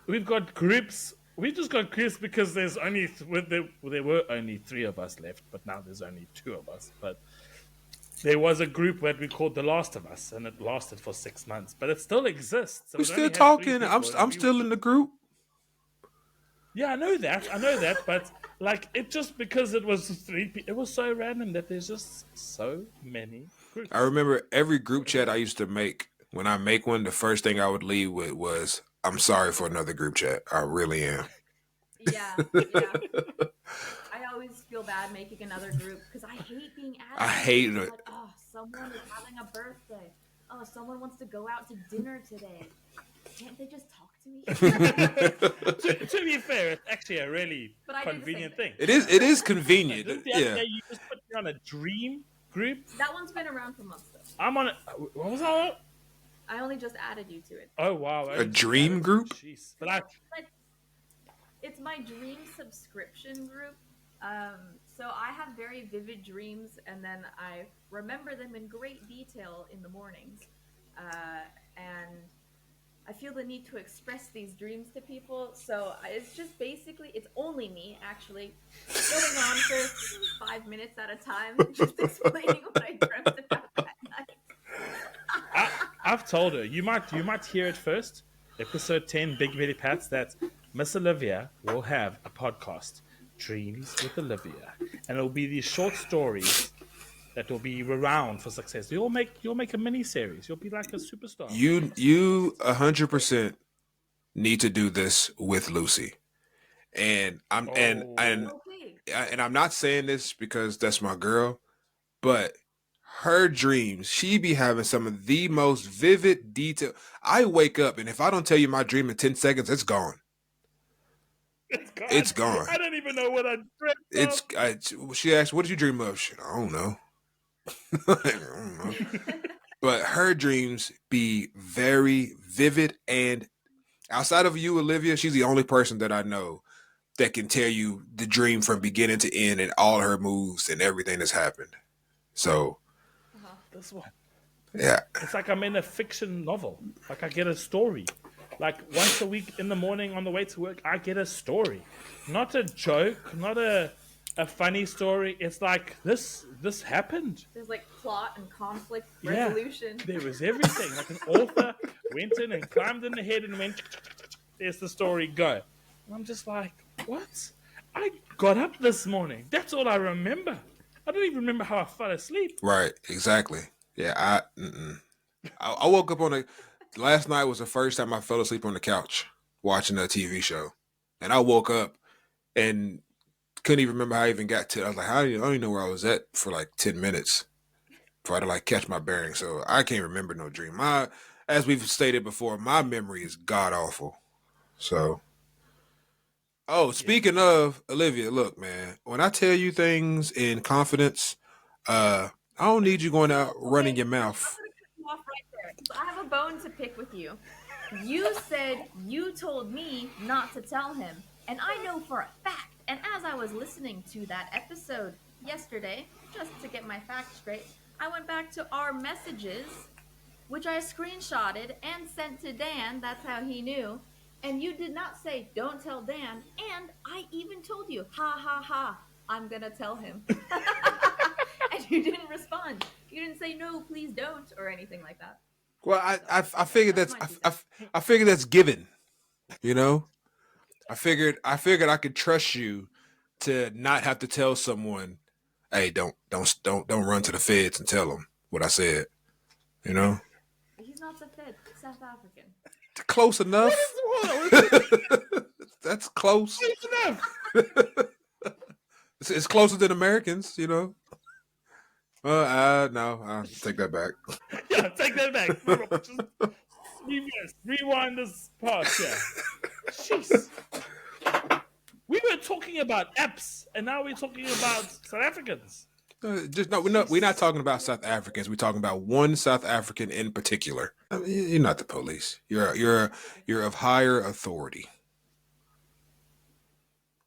We've got groups. We just got groups because there's only there were only 3 of us left, but now there's only 2 of us. But there was a group that we called The Last of Us, and it lasted for 6 months, but it still exists. So We're it only still had 3 talking. people, I'm still in the group. Yeah, I know that, but like it just because it was 3 it was so random that there's just so many groups. I remember every group chat I used to make. When I make one, the first thing I would leave with was, "I'm sorry for another group chat. I really am." Yeah. I always feel bad making another group because I hate being added. I hate It's it. like, oh, someone is having a birthday. Oh, someone wants to go out to dinner today. Can't they just talk to me? To be fair, it's actually a really But I did the same convenient thing. thing. It is Like, convenient. didn't the other Yeah. day you just put me on a dream group? That one's been around for months, though. I'm on it. What was I on? I only just added you to it. Oh wow, I A just dream added- group? Jeez, but I But it's my dream subscription group. So I have very vivid dreams, and then I remember them in great detail in the mornings. And I feel the need to express these dreams to people. So it's just basically, it's only me actually going on for 5 minutes at a time, just explaining what I dreamt about that night. I've told her you might hear it first. Episode 10, Big Belly Pats. That Miss Olivia will have a podcast, Dreams with Olivia, and it'll be these short stories that will be around for success. You'll make a mini series. You'll be like a superstar. You 100% need to do this with Lucy. And I'm Okay. and I'm not saying this because that's my girl, but her dreams, she be having some of the most vivid detail. I wake up and if I don't tell you my dream in 10 seconds, it's gone. It's gone. It's gone. I don't even know what I dreamt It's of. she asked, "What did you dream of?" Shit, I don't know. I don't know. But her dreams be very vivid, and outside of you, Olivia, she's the only person that I know that can tell you the dream from beginning to end and all her moves and everything that's happened. So, This one. yeah. It's like I'm in a fiction novel. Like I get a story. Like once a week in the morning on the way to work, I get a story. Not a joke, not a funny story. It's like this happened. There's like plot and conflict Yeah. resolution. There was everything. Like an author went in and climbed in the head and went, there's the story, go. And I'm just like, what? I got up this morning. That's all I remember. I don't even remember how I fell asleep. Right, exactly. Yeah, I woke up last night was the first time I fell asleep on the couch watching a TV show. And I woke up and couldn't even remember how I even got to. I was like, I don't even know where I was at for like 10 minutes before I had to like catch my bearings. So I can't remember no dream. As we've stated before, my memory is god awful. So, speaking of Olivia, look, man, when I tell you things in confidence, I don't need you going out running your mouth. I'm gonna cut you off right there. So I have a bone to pick with you. You said you told me not to tell him, and I know for a fact. And as I was listening to that episode yesterday, just to get my facts straight, I went back to our messages, which I screenshotted and sent to Dan. That's how he knew. And you did not say, don't tell Dan. And I even told you, ha ha ha, I'm going to tell him. And you didn't respond. You didn't say, no, please don't, or anything like that. Well, I figured That's I figured that's given. You know, I figured I could trust you to not have to tell someone, hey, don't run to the feds and tell them what I said. You know, He's not the Fed, South African. close enough. That's close. It's closer than Americans. You know. No, I'll take that back. Yeah, take that back. Just rewind this part. Yeah. Jeez. We were talking about apps, and now we're talking about South Africans. We're not talking about South Africans. We're talking about one South African in particular. I mean, you're not the police. You're of higher authority.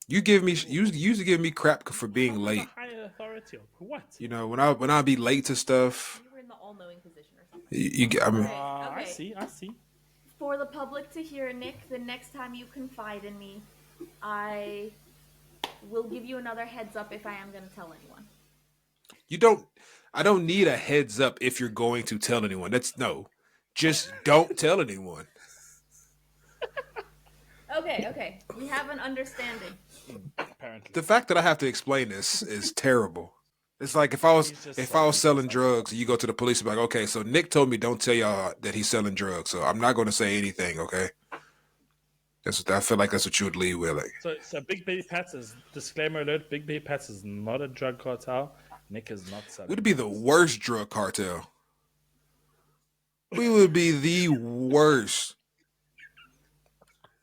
You used to give me crap for being late. Higher authority. What? You know, when I be late to stuff. You were in the all-knowing position or something. I mean, Okay. I see. For the public to hear, Nick, the next time you confide in me, I will give you another heads up if I am going to tell anyone. I don't need a heads up if you're going to tell anyone. Just don't tell anyone. Okay. We have an understanding. Apparently. The fact that I have to explain this is terrible. It's like if I was selling drugs, and you go to the police and be like, okay, so Nick told me don't tell y'all that he's selling drugs, so I'm not going to say anything, okay? I feel like that's what you would lead with. Like. So Big Baby Pats is, disclaimer alert, Big Baby Pats is not a drug cartel. Nick is not selling. Would it be the worst drug cartel? We would be the worst.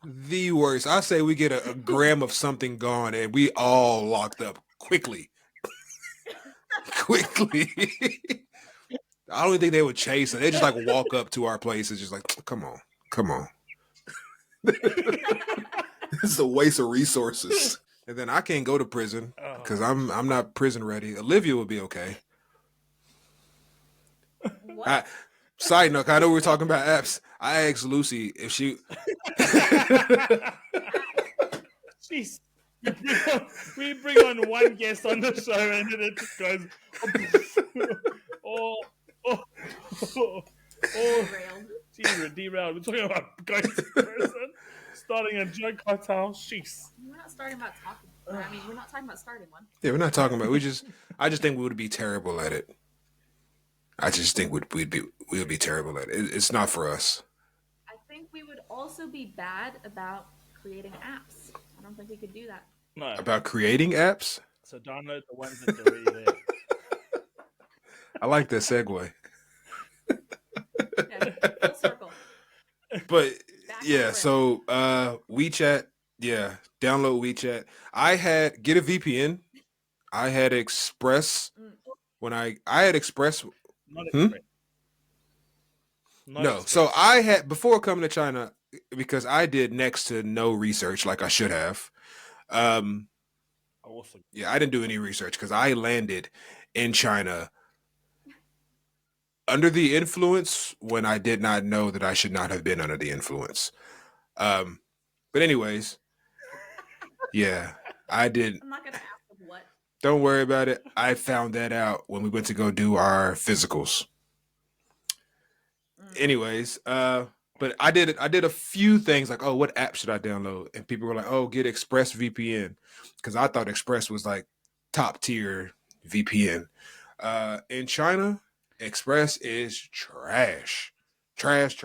The worst. I say we get a gram of something gone and we all locked up quickly. Quickly. I don't think they would chase us. They just like walk up to our place and just like, come on, come on. This is a waste of resources. And then I can't go to prison because I'm not prison ready. Olivia would be okay. What? Side note, I know we were talking about apps. I asked Lucy if she. Jeez. We bring on one guest on the show and then it just goes. oh, derailed. We're talking about going to prison, starting a drug cartel. Jeez. We're not starting about talking. I mean, we're not talking about starting one. Yeah, we're not talking about. I just think we would be terrible at it. I just think we would be terrible at it. It's not for us. I think we would also be bad about creating apps. I don't think we could do that. No. About creating apps? So download the ones that are already there. I like that segue. Yeah, full circle. But Back yeah, to so WeChat, yeah, download WeChat. Get a VPN. I had Express when I had Express. Not Express. No, so I had before coming to China because I did next to no research like I should have. Yeah, I didn't do any research because I landed in China under the influence when I did not know that I should not have been under the influence. But anyways, yeah, I did. I'm not gonna ask what. Don't worry about it. I found that out when we went to go do our physicals. Anyways, but I did a few things like, oh, what app should I download? And people were like, oh, get Express VPN because I thought Express was like top tier VPN. In China, Express is trash. Trash.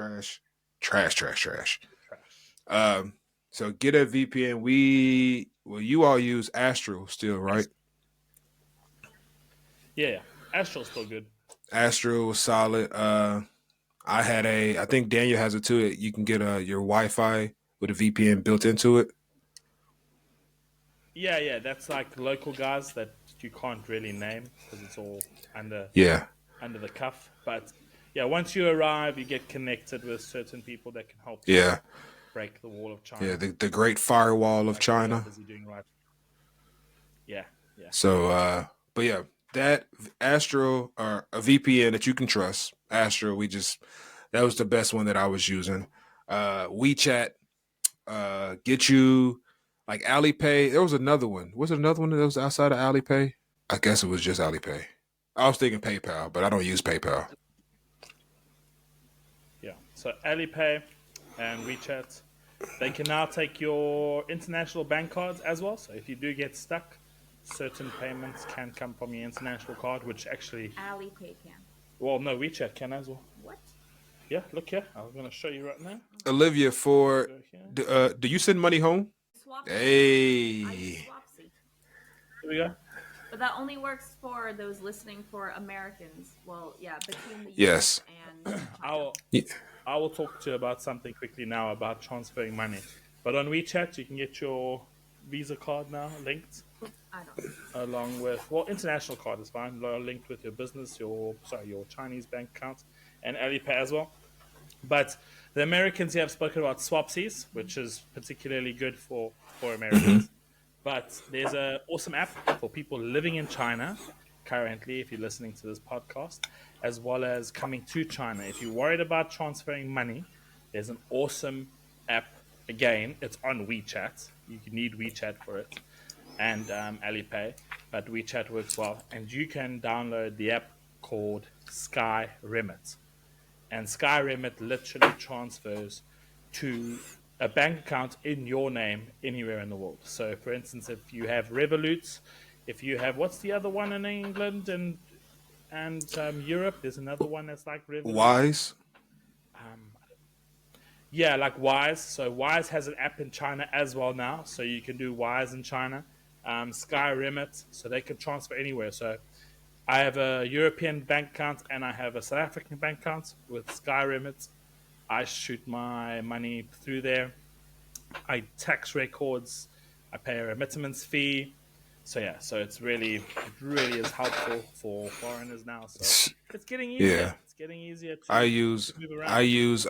So get a VPN. You all use Astro still, right? Yeah. Astral's still good. Astro was solid. I think Daniel has it too. You can get your Wi-Fi with a VPN built into it. Yeah. That's like local guys that you can't really name because it's all under the cuff. But yeah, once you arrive, you get connected with certain people that can help you break the wall of China. Yeah, the great firewall of China. Busy doing right. Yeah. So, but yeah, that Astro or a VPN that you can trust. Astro, that was the best one that I was using. WeChat, get you like Alipay. There was another one. Was it another one that was outside of Alipay? I guess it was just Alipay. I was thinking PayPal, but I don't use PayPal. Yeah. So Alipay and WeChat, they can now take your international bank cards as well. So if you do get stuck, certain payments can come from your international card, which actually Alipay can. Well, no, WeChat can as well. What? Yeah, look here. I'm going to show you right now. Olivia, do you send money home? Swapsy. Hey. I use Swapsy. Here we go. But that only works for those listening for Americans. Well, yeah, between the Yes. US and I will talk to you about something quickly now about transferring money. But on WeChat, you can get your Visa card now linked. I don't know. Along with, international card is fine. Linked with your business, your Chinese bank account, and Alipay as well. But the Americans here have spoken about Swapsies, which is particularly good for Americans. But there's an awesome app for people living in China currently, if you're listening to this podcast, as well as coming to China. If you're worried about transferring money, there's an awesome app. Again, it's on WeChat. You need WeChat for it. And Alipay, but WeChat works well. And you can download the app called Sky Remit. And Sky Remit literally transfers to a bank account in your name anywhere in the world. So, for instance, if you have Revolut, if you have, what's the other one in England and Europe? There's another one that's like Revolut. Wise? Yeah, like Wise. So Wise has an app in China as well now. So you can do Wise in China. Sky Remit, so they can transfer anywhere. So I have a European bank account and I have a South African bank account with Sky Remit. I shoot my money through there. I tax records. I pay a remittance fee. So yeah, so it really is helpful for foreigners now. So it's getting easier. Yeah, It's getting easier I to use move I around. use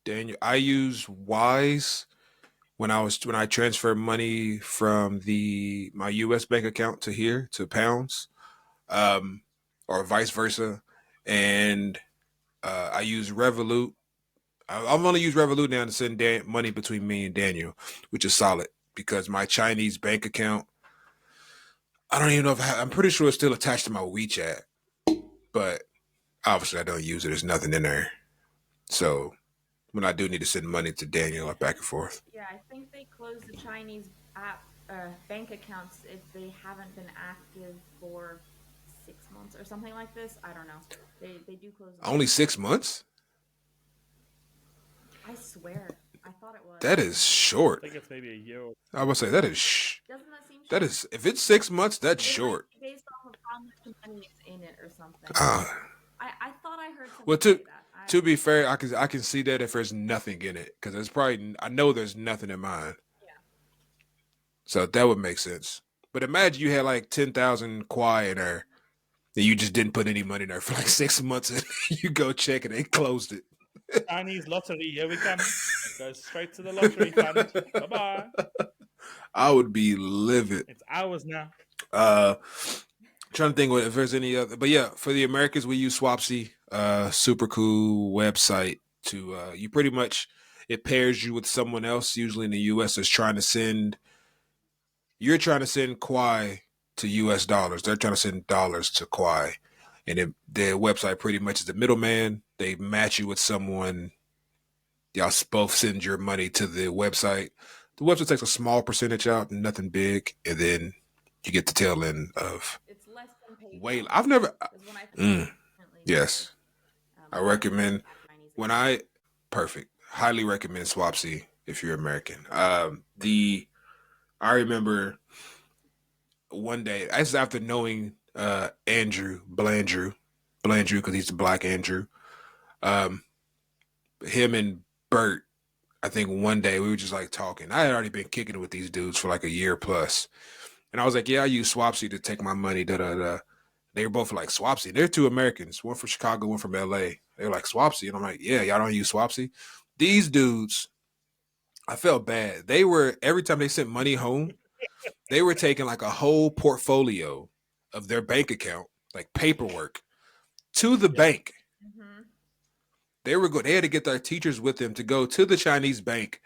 Daniel. I use Wise when I transfer money from the my U.S. bank account to here to pounds, um, or vice versa, and I use Revolut. I've only used Revolut now to send money between me and Daniel, which is solid because my Chinese bank account. I don't even know if I'm pretty sure it's still attached to my WeChat, but obviously I don't use it. There's nothing in there, so when I do need to send money to Daniel, I back and forth. Yeah, I think they close the Chinese app bank accounts if they haven't been active for 6 months or something like this. I don't know. They do close them Only down. 6 months? I swear, I thought it was. That is I short. think it's maybe a year. I would say that is Doesn't that seem that short? is if it's 6 months, that's It might short. be based off of how much money is in it or something. Uh, I thought I heard well, somebody say that. to be fair, I can see that if there's nothing in it because there's probably I know there's nothing in mine, Yeah. so that would make sense. But imagine you had like 10,000 kwai in there, and you just didn't put any money in there for like 6 months, and you go check and they closed it. Chinese lottery, here we come. It goes straight to the lottery fund. Bye bye. I would be livid. It's ours now. Uh, Trying to think if there's any other, but yeah, for the Americans we use Swapsy, super cool website to you pretty much it pairs you with someone else, usually in the U.S. that's trying to send. You're trying to send Kwai to U.S. dollars. They're trying to send dollars to Kwai, and their website pretty much is the middleman. They match you with someone. Y'all both send your money to the website. The website takes a small percentage out, nothing big, and then you get the tail end of It's less than wait. PayPal. I've never. Because when I Mm, currently use yes, I recommend Chinese when account. I perfect. Highly recommend Swapsy if you're American. The I remember one day, that's after knowing Andrew Blandrew because he's the Black Andrew. Um, him and Bert. I think one day we were just like talking. I had already been kicking it with these dudes for like a year plus, and I was like, "Yeah, I use Swapsy to take my money." Da da da. They were both like Swapsy. They're two Americans, one from Chicago, one from LA. They were like Swapsy, and I'm like, "Yeah, y'all don't use Swapsy." These dudes, I felt bad. They were every time they sent money home, they were taking like a whole portfolio of their bank account, like paperwork, to the Yeah. bank. Mm-hmm. They were good. They had to get their teachers with them to go to the Chinese bank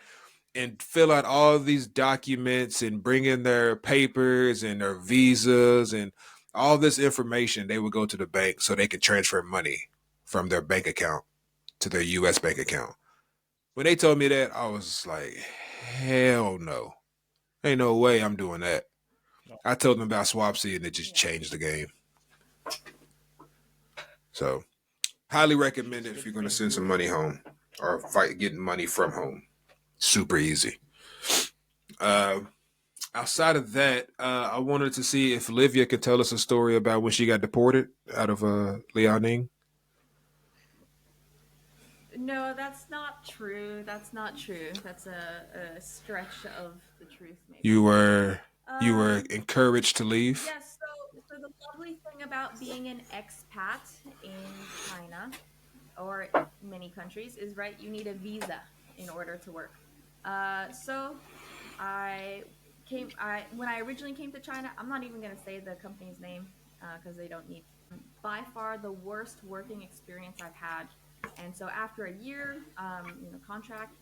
and fill out all these documents and bring in their papers and their visas and all this information. They would go to the bank so they could transfer money from their bank account to their U.S. bank account. When they told me that, I was like, hell no. Ain't no way I'm doing that. No, I told them about Swapsy and it just Yeah. changed the game. So, highly recommend it it's if good you're to going to be. send some money home or fight getting money from home. Super easy. Uh, Outside of that, I wanted to see if Livia could tell us a story about when she got deported out of Liaoning. No, that's not true. That's not true. That's a stretch of the truth, You maybe. were you were Um, encouraged to leave. yes, so the lovely thing about being an expat in China or many countries is right, you need a visa in order to work. So I I when I originally came to China, I'm not even gonna say the company's name because they don't need. By far the worst working experience I've had, and so after a year, contract,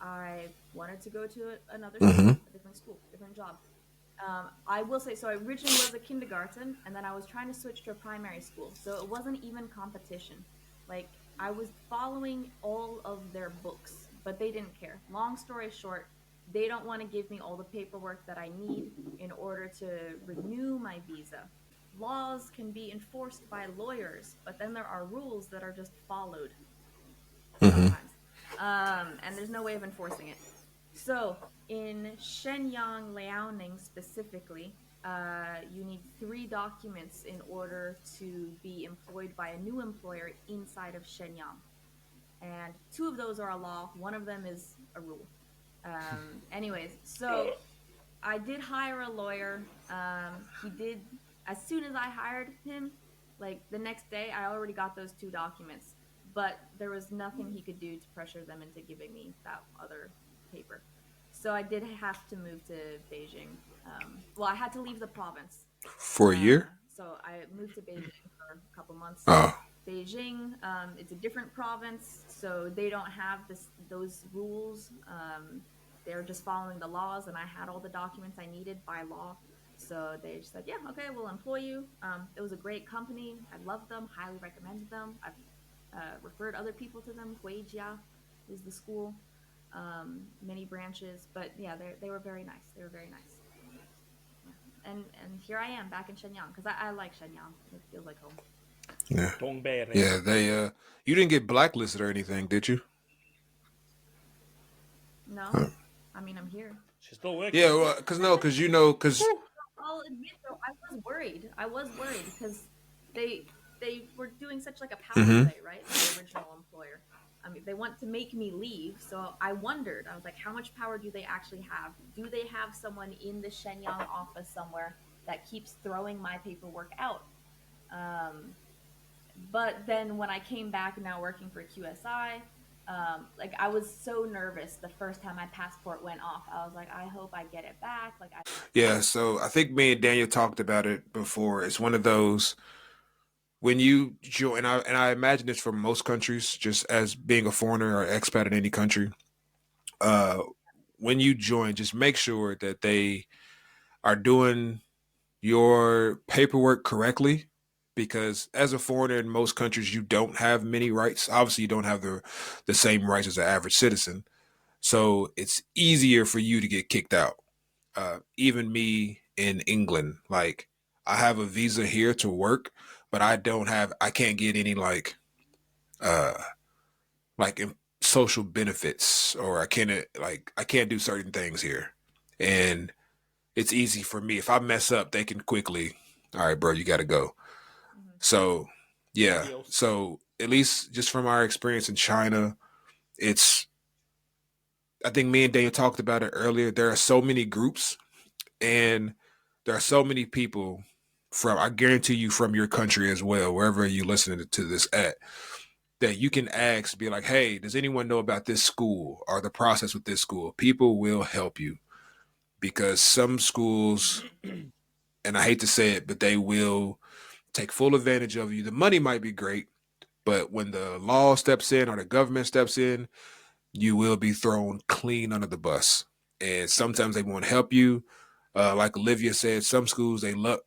I wanted to go to another Mm-hmm. school, a different school, different job. I will say so. I originally was a kindergarten, and then I was trying to switch to a primary school. So it wasn't even competition. Like I was following all of their books, but they didn't care. Long story short, they don't want to give me all the paperwork that I need in order to renew my visa. Laws can be enforced by lawyers, but then there are rules that are just followed Mm-hmm. sometimes, and there's no way of enforcing it. So in Shenyang, Liaoning specifically, you need three documents in order to be employed by a new employer inside of Shenyang. And two of those are a law, one of them is a rule. Anyways, so I did hire a lawyer. He did, as soon as I hired him, like the next day, I already got those two documents. But there was nothing he could do to pressure them into giving me that other paper. So I did have to move to Beijing. Well, I had to leave the province. For a year? So I moved to Beijing for a couple months. Oh, Beijing, it's a different province, so they don't have those rules. They're just following the laws, and I had all the documents I needed by law. So they just said, yeah, okay, we'll employ you. It was a great company. I loved them, highly recommended them. I've referred other people to them. Huijia is the school, many branches. But yeah, they were very nice. They were very nice. Yeah. And here I am back in Shenyang because I like Shenyang. It feels like home. yeah, Dongbae. yeah. They you didn't get blacklisted or anything, did you? No, Huh. I mean I'm here. She's still working. Yeah, well, cause no, cause you know, cause I'll admit though, I was worried. I was worried because they they were doing such like a power hmm play, right? The original employer. I mean, they want to make me leave, so I wondered. I was like, how much power do they actually have? Do they have someone in the Shenyang office somewhere that keeps throwing my paperwork out? Um, but then when I came back now working for QSI, like I was so nervous the first time my passport went off. I was like, I hope I get it back. Like I yeah. So I think me and Daniel talked about it before. It's one of those when you join, and I imagine this for most countries, just as being a foreigner or expat in any country. Uh, when you join, just make sure that they are doing your paperwork correctly because as a foreigner in most countries you don't have many rights. Obviously you don't have the same rights as an average citizen, so it's easier for you to get kicked out. Even me in England, like I have a visa here to work, but I can't get any uh like social benefits, or I can't do certain things here. And it's easy for me if I mess up, they can quickly, all right, bro, you got to go. mhm. So, yeah. Adios. So, at least just from our experience in China, it's, I think me and Daniel talked about it earlier. There are so many groups and there are so many people from, I guarantee you, from your country as well, wherever you listening to this at, that you can ask, be like, hey, does anyone know about this school or the process with this school? People will help you because some schools, and I hate to say it, but they will take full advantage of you. The money might be great, but when the law steps in or the government steps in, you will be thrown clean under the bus. And sometimes they won't help you. Like Olivia said, some schools they love.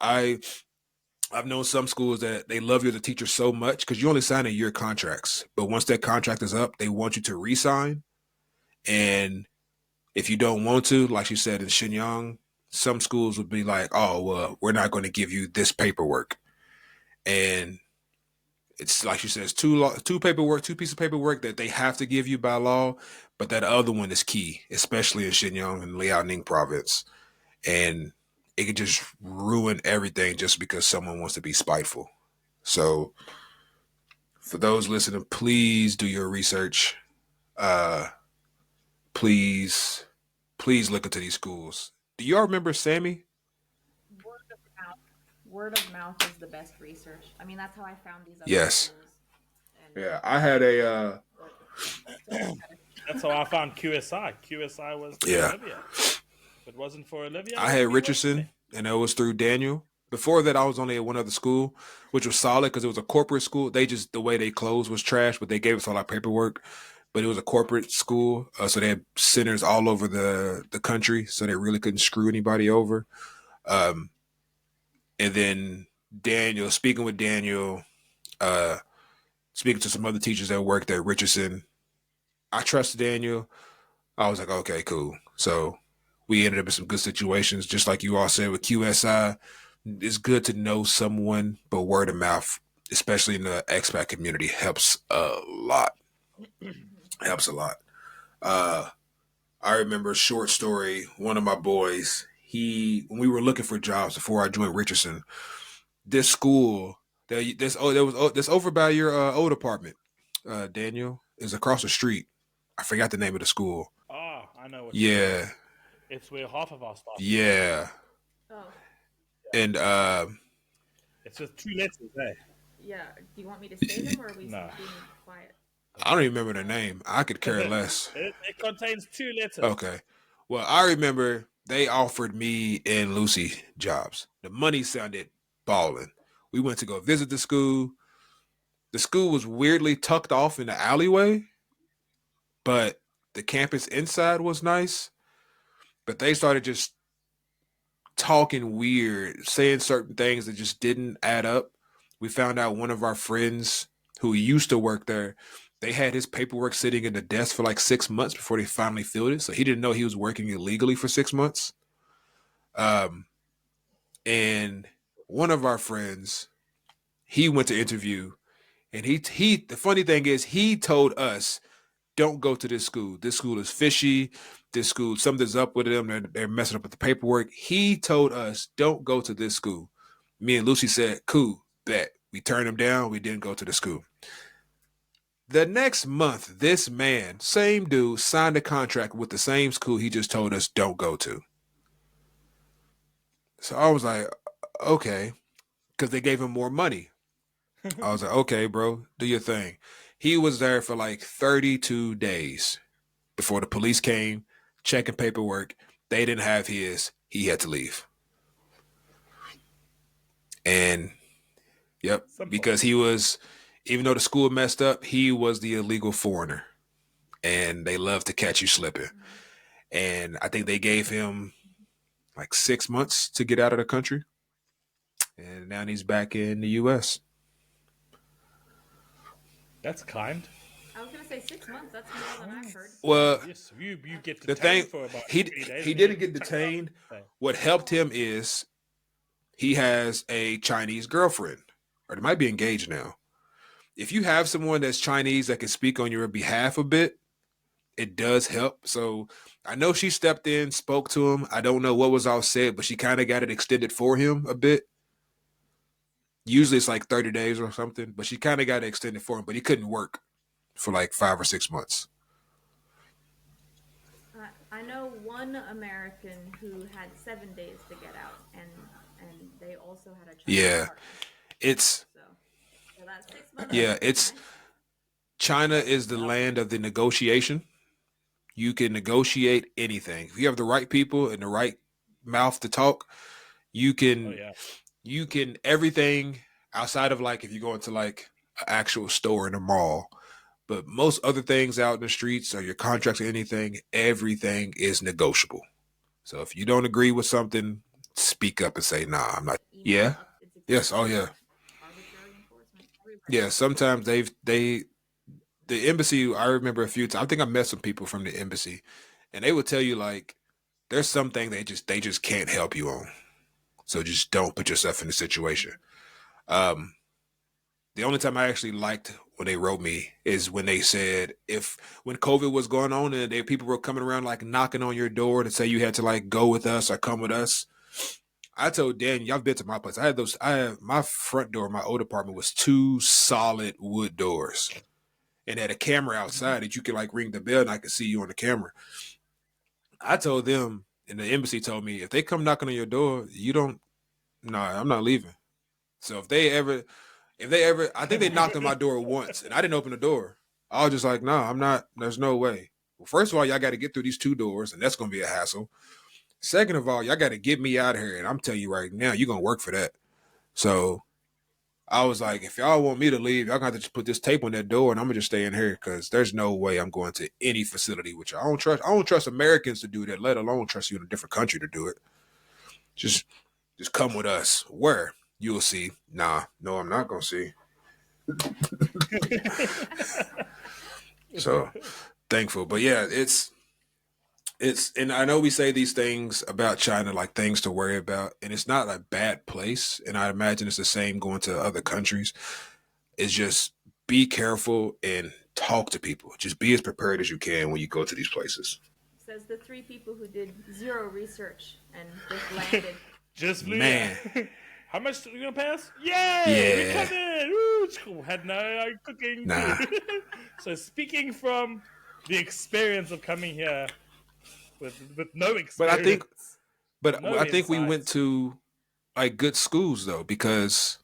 I've known some schools that they love you as a teacher so much because you only sign a year contracts, but once that contract is up, they want you to re-sign. And if you don't want to, like you said in Shenyang, some schools would be like, "Oh, well, we're not going to give you this paperwork," and it's like she says, two pieces of paperwork that they have to give you by law, but that other one is key, especially in Shenyang and Liaoning province, and it could just ruin everything just because someone wants to be spiteful. So, for those listening, please do your research. Uh, please, please look into these schools. Do y'all remember Sammy? Word of mouth. Word of mouth is the best research. I mean, that's how I found these other Yes. schools. And Yeah, I had a but, so go ahead. That's how I found QSI. QSI was through yeah. Olivia. If it wasn't for Olivia, I I had wouldn't be working Richardson, there. and it was through Daniel. Before that, I was only at one other school, which was solid because it was a corporate school. They just the way they closed was trash, but they gave us all our paperwork. But it was a corporate school, so they had centers all over the country, so they really couldn't screw anybody over. Um, and then Daniel, speaking with Daniel, uh, speaking to some other teachers that worked at Richardson, I trusted Daniel. I was like, okay, cool. So we ended up in some good situations, just like you all said with QSI. It's good to know someone, but word of mouth, especially in the expat community, helps a lot. Mhm. Helps a lot. Uh, I remember a short story. One of my boys, he when we were looking for jobs before I joined Richardson, this school there was this over by your old apartment, Daniel, is across the street. I forgot the name of the school. Ah, I know what you mean. Yeah, It's where half of our staff is from. yeah, Oh, and It's just two letters, eh? yeah. Do you want me to say them or are we No. being quiet? I don't even remember their name. I could care less. It contains two letters. Okay. Well, I remember they offered me and Lucy jobs. The money sounded balling. We went to go visit the school. The school was weirdly tucked off in the alleyway, but the campus inside was nice. But they started just talking weird, saying certain things that just didn't add up. We found out one of our friends who used to work there, they had his paperwork sitting in the desk for like 6 months before they finally filled it. So he didn't know he was working illegally for 6 months. Um, and one of our friends, he went to interview, and he. The funny thing is, he told us, "Don't go to this school. This school is fishy. This school, something's up with them. They're messing up with the paperwork." He told us, "Don't go to this school." Me and Lucy said, "Cool, bet." We turned him down. We didn't go to the school. The next month, this man, same dude, signed a contract with the same school he just told us don't go to. So I was like, okay, because they gave him more money. I was like, okay, bro, do your thing. He was there for like 32 days before the police came, checking paperwork. They didn't have his. He had to leave. And, yep, Simple. because he was, even though the school messed up, he was the illegal foreigner. And they love to catch you slipping. And I think they gave him like 6 months to get out of the country. And now he's back in the U.S. That's kind. I was gonna say 6 months. That's more than I've heard. Well, Yes, you get the detained thing, for about he 3 days. he and didn't you get chucked detained. out. What helped him is he has a Chinese girlfriend, or they might be engaged now. If you have someone that's Chinese that can speak on your behalf a bit, it does help. So I know she stepped in, spoke to him. I don't know what was all said, but she kind of got it extended for him a bit. Usually it's like 30 days or something, but she kind of got it extended for him, but he couldn't work for like 5 or 6 months. I know one American who had 7 days to get out, and they also had a Chinese Yeah, partner. it's So that 6 months. yeah, Is it's nice. China is the land of the negotiation. You can negotiate anything. If you have the right people and the right mouth to talk, you Oh, can yeah. you can everything outside of like if you go into like an actual store in a mall. But most other things out in the streets or your contracts or anything, everything is negotiable. So if you don't agree with something, speak up and say, nah, I'm not. Email Yeah. up. It's Yes. Oh expensive. yeah. Arbitrary enforcement everywhere. Yeah. Sometimes the embassy, I remember a few times, I think I met some people from the embassy and they would tell you like, there's something they just can't help you on. So just don't put yourself in the situation. Um, the only time I actually liked when they wrote me is when they said if when COVID was going on and people were coming around like knocking on your door to say you had to like go with us or come with us. I told Dan, y'all been to my place. I had my front door, my old apartment was two solid wood doors and had a camera outside that you could like ring the bell and I could see you on the camera. I told them, and the embassy told me if they come knocking on your door, you don't. No, I'm not leaving. So if they ever, I think they knocked on my door once, and I didn't open the door. I was just like, no, I'm not. There's no way. Well, first of all, y'all got to get through these two doors, and that's gonna be a hassle. Second of all, y'all got to get me out of here, and I'm telling you right now, you're gonna work for that. So I was like, if y'all want me to leave, y'all got to just put this tape on that door, and I'm gonna just stay in here because there's no way I'm going to any facility with you. I don't trust Americans to do that, let alone trust you in a different country to do it. Just, just come with us. Where you'll see. Nah, no, I'm not gonna see. So thankful, but yeah, and I know we say these things about China like things to worry about, and it's not a bad place, and I imagine it's the same going to other countries. It's just be careful and talk to people. Just be as prepared as you can when you go to these places. Says the three people who did zero research and just landed. Just flew Man. here. How much are you gonna pay us? Yay! We Yeah. come in. Woo! Cool. Had no cooking. Nah. So speaking from the experience of coming here with no But experience, no I think we went insights. to like good schools though, because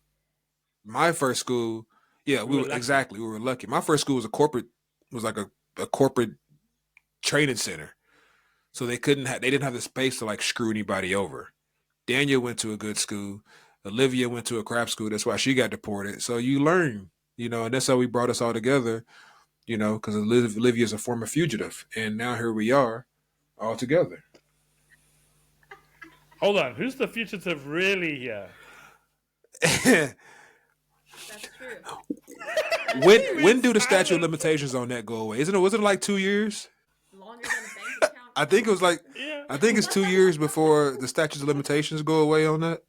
my first school, yeah, We were lucky. we were lucky. My first school was like a corporate training center. So they didn't have the space to like screw anybody over. Daniel went to a good school. Olivia went to a crap school. That's why she got deported. So you learn, and that's how we brought us all together, because Olivia's a former fugitive. And now here we are all together. Hold on, who's the fugitive really here? That's true. When do the statute of limitations on that go away? Was it like 2 years? Longer than a bank account. I think it was like Yeah. I think it's 2 years before the statute of limitations go away on that.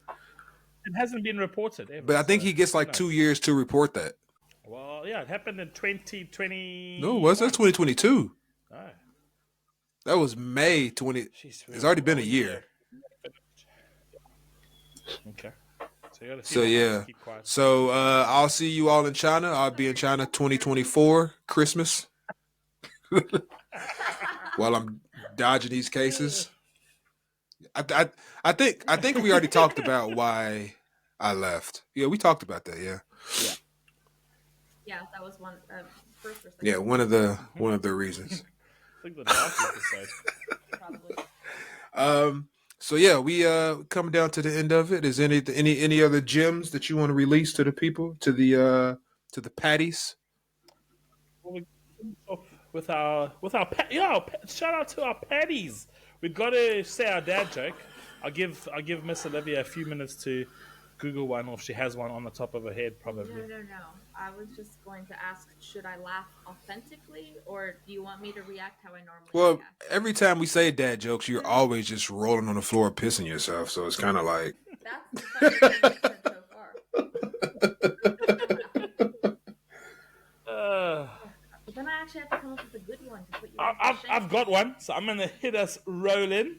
It hasn't been reported ever. But I think so he gets who like knows? 2 years to report that. Well, yeah, it happened in 2020. No, it was that's 2022. Oh, That was May 20. jeez, It's already been a year. Okay. So, you gotta So see yeah. keep quiet. So I'll see you all in China. I'll be in China 2024 Christmas while I'm dodging these cases. I think we already talked about why I left. Yeah, we talked about that. Yeah. Yeah, that was one first or second. Yeah, one of the reasons. I think the last episode. Probably. So yeah, we coming down to the end of it. Is any other gems that you want to release to the people, to the patties? Well, we finish off with our shout out to our paddies. We've got to say our dad joke. I'll give Miss Olivia a few minutes to Google one, or if she has one on the top of her head, probably. No. I was just going to ask, should I laugh authentically, or do you want me to react how I normally Well, react? every time we say dad jokes, you're always just rolling on the floor, pissing yourself. So it's kind of like That's the funniest thing you've said so far. But then I actually have to come up with a good one to put you I've got one, so I'm gonna hit us rolling.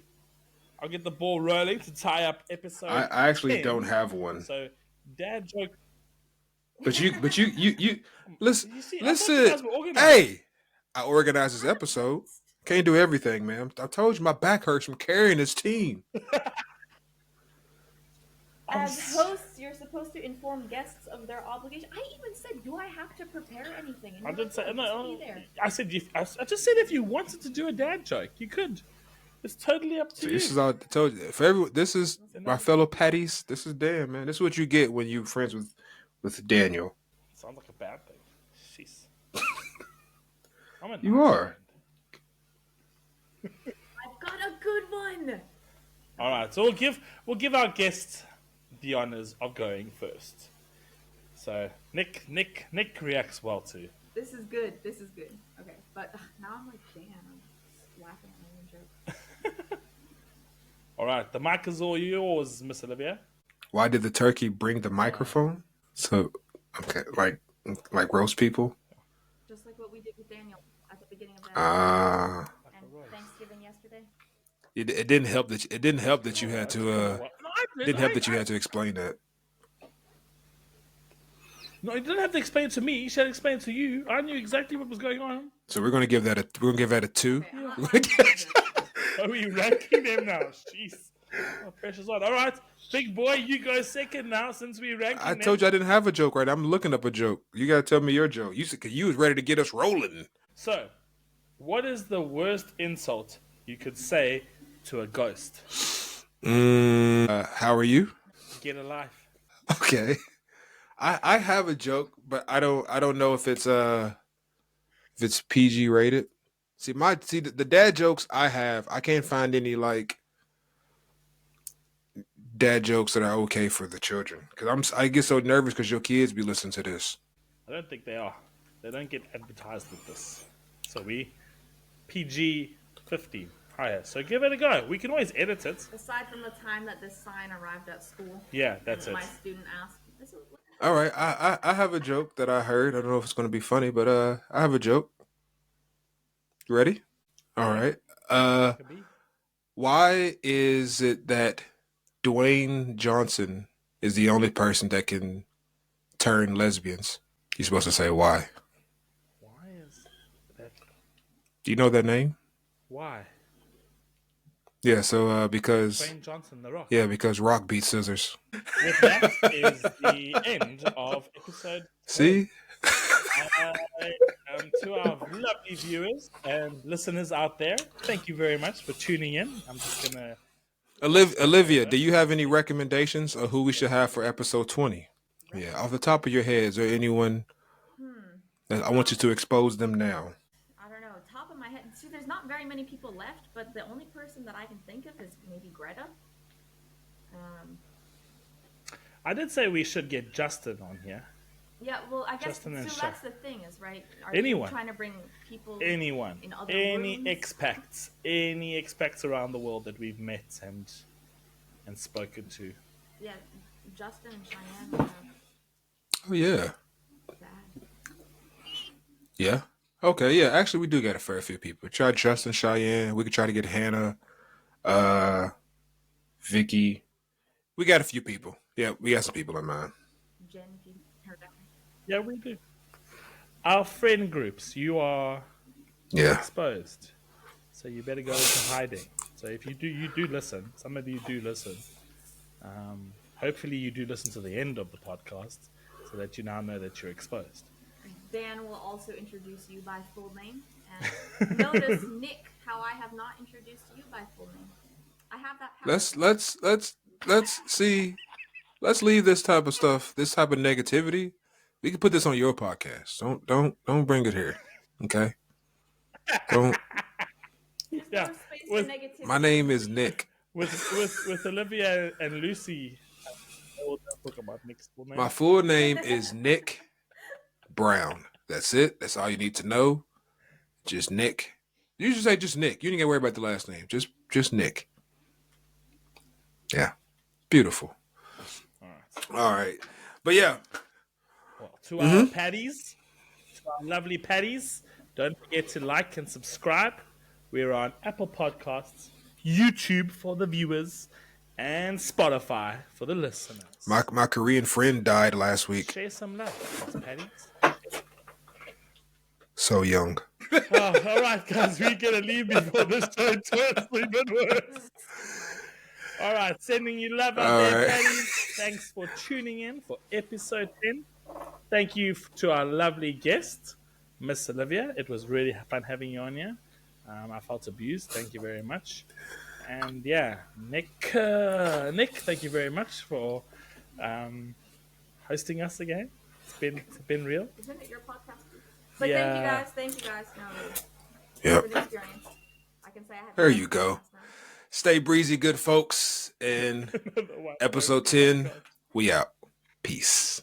I'll get the ball rolling to tie up episode. I actually 10. don't have one. So, dad joke. But you listen. You see, I thought you guys were organized. Hey, I organized this episode. Can't do everything, man. I told you my back hurts from carrying this team. As hosts, you're supposed to inform guests of their obligation. I even said, do I have to prepare anything? And I you're didn't say like, no. just be there. I said I just said if you wanted to do a dad joke, you could. It's totally up to So you. this is all I told you. For everyone, this is my fellow patties. This is Dan, man. This is what you get when you friends with Daniel. Sounds like a bad thing. Jeez. I'm a You nice are. friend. I've got a good one. All right, so we'll give our guests the honors of going first. So Nick reacts well too. This is good. Okay, but now I'm like, damn, I'm just laughing at my own joke. All right, the mic is all yours, Miss Olivia. Why did the turkey bring the microphone? So, okay, like roast people. Just like what we did with Daniel at the beginning of that Ah. and Thanksgiving yesterday. It didn't help that you had to didn't help that you had to explain that. No, you didn't have to explain it to me. She had to explain it to you. I knew exactly what was going on. So we're gonna give that a 2. Okay, I'm not laughing Are we ranking them now? Jeez. Oh, pressure's on. All right, big boy, you go second now since we ranking I them. told you I didn't have a joke right. I'm looking up a joke. You gotta tell me your joke. You said cause you was ready to get us rolling. So, what is the worst insult you could say to a ghost? How are you? Get a life. Okay. I have a joke, but I don't know if it's PG rated. See the dad jokes I have, I can't find any like dad jokes that are okay for the children because I get so nervous because your kids be listening to this. I don't think they are. They don't get advertised with this. So we PG 15 higher. So give it a go. We can always edit it. Aside from the time that this sign arrived at school, Yeah, that's and it. my student asked, "This is All right, I have a joke that I heard. I don't know if it's going to be funny, but I have a joke. You ready? All Yeah, right. Uh, could be. why is it that Dwayne Johnson is the only person that can turn lesbians? You're supposed to say why. Why is that? Do you know that name? Why? Yeah. So because Dwayne Johnson, The Rock. because Rock beat scissors. With that is the end of episode 10. See, To our lovely viewers and listeners out there, thank you very much for tuning in. I'm just going to pass back Olivia, over. do you have any recommendations of who we should have for episode 20? Yeah, off the top of your head, is there anyone Hmm. that I want you to expose them now? I don't know. Top of my head. See, there's not very many people left, but the only person that I can think of is maybe Greta. Um, I did say we should get Justin on here. yeah, well, I guess Justin and so. Sha. That's the thing, is right. Are Anyone. you trying to bring people Anyone. in other Any rooms? expats. Any expats around the world that we've met and spoken to. Yeah, Justin and Cheyenne. Oh yeah, Bad. yeah. Okay, yeah. Actually, we do get a fair few people. Try Justin, Cheyenne. We could try to get Hannah, uh, Vicky. We got a few people. Yeah, we got some people in mind. Jen, if you heard that. Yeah, we do. Our friend groups, you are Yeah. exposed. So you better go into hiding. So if you do listen. Some of you do listen. Hopefully you do listen to the end of the podcast so that you now know that you're exposed. Dan will also introduce you by full name. And notice, Nick, how I have not introduced you by full name. I have that power. Let's see. Let's leave this type of stuff, this type of negativity. We can put this on your podcast. Don't bring it here. Okay? Don't. There's Yeah, no space with- for negativity. My name is Nick. With Olivia and Lucy, we'll talk about Nick's full name. My full name is Nick Brown. That's it. That's all you need to know. Just Nick. You should say just Nick. You didn't get to worry about the last name. Just Nick. Yeah. Beautiful. All right. All right. But yeah. Well, to our paddies, to our lovely paddies, don't forget to like and subscribe. We're on Apple Podcasts, YouTube for the viewers, and Spotify for the listeners. My Korean friend died last week. Share some love, paddies. So young. Oh, all right, guys, we're going to leave before this show turns even worse. All right, sending you love out All there, right. paddies. Thanks for tuning in for episode 10. Thank you to our lovely guest, Miss Olivia. It was really fun having you on here. I felt abused. Thank you very much. And yeah, Nick, thank you very much for hosting us again. It's been real. Isn't it your podcast? But Yeah. thank you guys. No, Yep. for the experience. I can say I had. There you go. Stay breezy, good folks. And episode 10, we out. Peace.